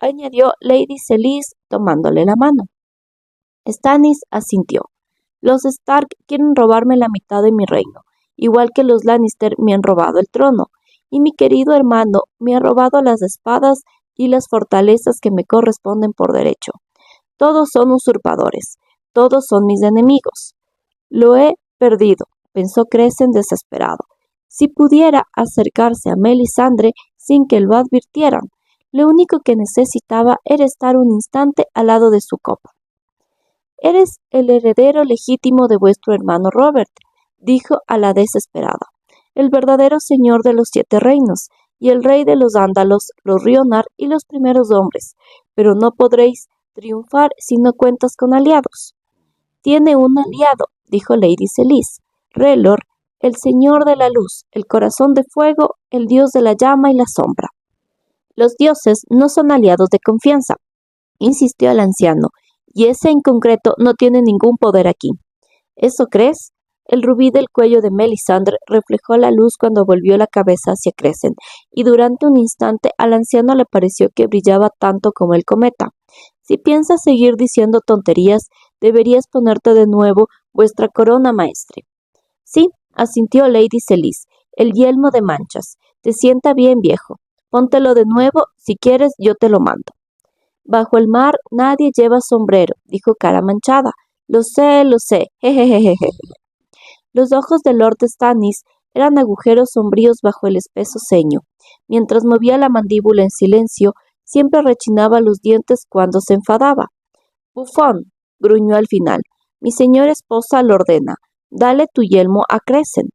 añadió Lady Celis tomándole la mano. Stannis asintió. Los Stark quieren robarme la mitad de mi reino, igual que los Lannister me han robado el trono, y mi querido hermano me ha robado las espadas y las fortalezas que me corresponden por derecho. Todos son usurpadores, todos son mis enemigos. Lo he perdido, pensó Crescent desesperado. Si pudiera acercarse a Melisandre sin que lo advirtieran, lo único que necesitaba era estar un instante al lado de su copa. Eres el heredero legítimo de vuestro hermano Robert, dijo a la desesperada, el verdadero señor de los 7 reinos, y el rey de los Ándalos, los Rionar y los primeros hombres, pero no podréis triunfar si no cuentas con aliados. Tiene un aliado, dijo Lady Celis, R'hllor, el señor de la luz, el corazón de fuego, el dios de la llama y la sombra. Los dioses no son aliados de confianza, insistió el anciano, y ese en concreto no tiene ningún poder aquí. ¿Eso crees? El rubí del cuello de Melisandre reflejó la luz cuando volvió la cabeza hacia Crescent, y durante un instante al anciano le pareció que brillaba tanto como el cometa. Si piensas seguir diciendo tonterías, deberías ponerte de nuevo vuestra corona, maestre. Sí, asintió Lady Celis, el yelmo de manchas. Te sienta bien, viejo. Póntelo de nuevo, si quieres yo te lo mando. Bajo el mar nadie lleva sombrero, dijo Cara Manchada. Lo sé, jejejejeje. Los ojos de Lord Stannis eran agujeros sombríos bajo el espeso ceño. Mientras movía la mandíbula en silencio, siempre rechinaba los dientes cuando se enfadaba. Bufón, gruñó al final. Mi señora esposa lo ordena. Dale tu yelmo a Crescent.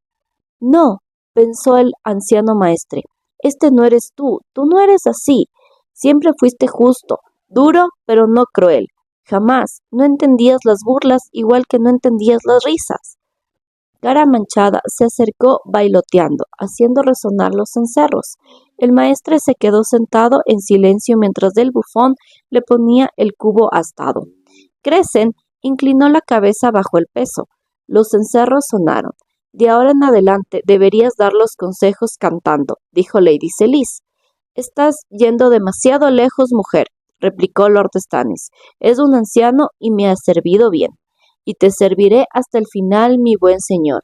No, pensó el anciano maestre. Este no eres tú no eres así. Siempre fuiste justo, duro, pero no cruel. Jamás, no entendías las burlas igual que no entendías las risas. Cara Manchada se acercó bailoteando, haciendo resonar los cencerros. El maestre se quedó sentado en silencio mientras el bufón le ponía el cubo astado. Crescent inclinó la cabeza bajo el peso. Los cencerros sonaron. De ahora en adelante deberías dar los consejos cantando, dijo Lady Celis. Estás yendo demasiado lejos, mujer, replicó Lord Stannis. Es un anciano y me ha servido bien. Y te serviré hasta el final, mi buen señor.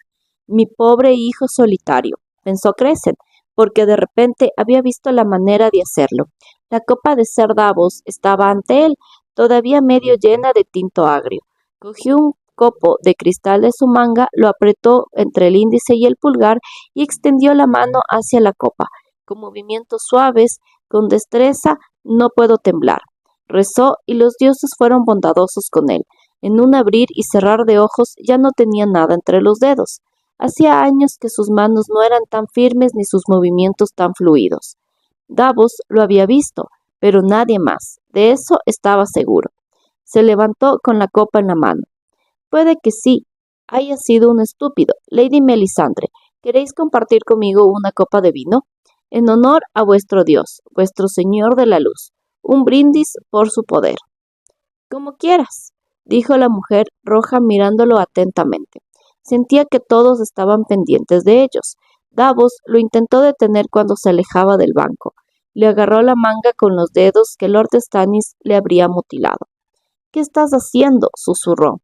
Mi pobre hijo solitario, pensó Crescent, porque de repente había visto la manera de hacerlo. La copa de Sir Davos estaba ante él, todavía medio llena de tinto agrio. Cogió un copo de cristal de su manga, lo apretó entre el índice y el pulgar y extendió la mano hacia la copa. Con movimientos suaves, con destreza, no puedo temblar. Rezó y los dioses fueron bondadosos con él. En un abrir y cerrar de ojos ya no tenía nada entre los dedos. Hacía años que sus manos no eran tan firmes ni sus movimientos tan fluidos. Davos lo había visto, pero nadie más. De eso estaba seguro. Se levantó con la copa en la mano. Puede que sí, haya sido un estúpido. Lady Melisandre, ¿queréis compartir conmigo una copa de vino? En honor a vuestro Dios, vuestro Señor de la Luz. Un brindis por su poder. Como quieras, dijo la mujer roja mirándolo atentamente. Sentía que todos estaban pendientes de ellos. Davos lo intentó detener cuando se alejaba del banco. Le agarró la manga con los dedos que Lord Stannis le habría mutilado. ¿Qué estás haciendo? Susurró.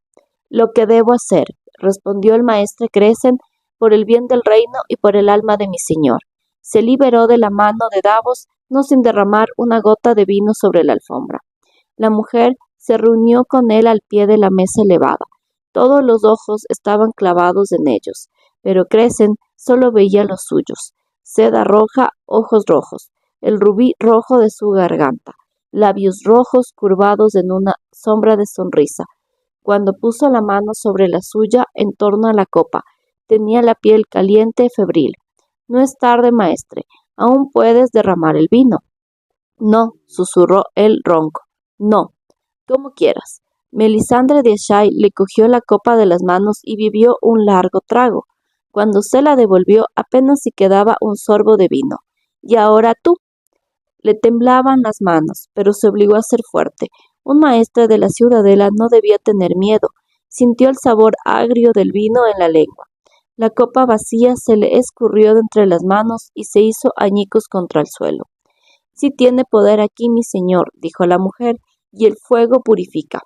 Lo que debo hacer, respondió el maestre Crescent, por el bien del reino y por el alma de mi señor. Se liberó de la mano de Davos, no sin derramar una gota de vino sobre la alfombra. La mujer se reunió con él al pie de la mesa elevada. Todos los ojos estaban clavados en ellos, pero Crescent solo veía los suyos. Seda roja, ojos rojos, el rubí rojo de su garganta, labios rojos curvados en una sombra de sonrisa. Cuando puso la mano sobre la suya en torno a la copa, tenía la piel caliente y febril. No es tarde, maestre, aún puedes derramar el vino. No, susurró él ronco. No, como quieras. Melisandre de Asshai le cogió la copa de las manos y bebió un largo trago. Cuando se la devolvió, apenas si quedaba un sorbo de vino. Y ahora tú. Le temblaban las manos, pero se obligó a ser fuerte. Un maestre de la ciudadela no debía tener miedo. Sintió el sabor agrio del vino en la lengua. La copa vacía se le escurrió de entre las manos y se hizo añicos contra el suelo. Sí tiene poder aquí, mi señor, dijo la mujer, y el fuego purifica.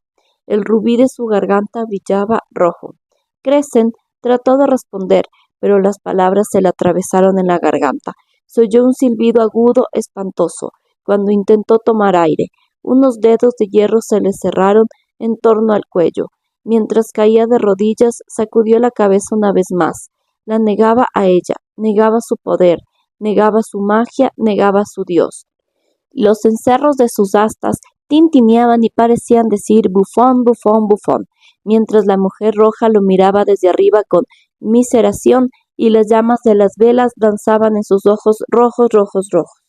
El rubí de su garganta brillaba rojo. Crescent trató de responder, pero las palabras se le atravesaron en la garganta. Se oyó un silbido agudo, espantoso. Cuando intentó tomar aire, unos dedos de hierro se le cerraron en torno al cuello. Mientras caía de rodillas, sacudió la cabeza una vez más. La negaba a ella, negaba su poder, negaba su magia, negaba a su Dios. Los cencerros de sus astas tintineaban y parecían decir bufón, bufón, bufón, mientras la mujer roja lo miraba desde arriba con miseración y las llamas de las velas danzaban en sus ojos rojos, rojos, rojos.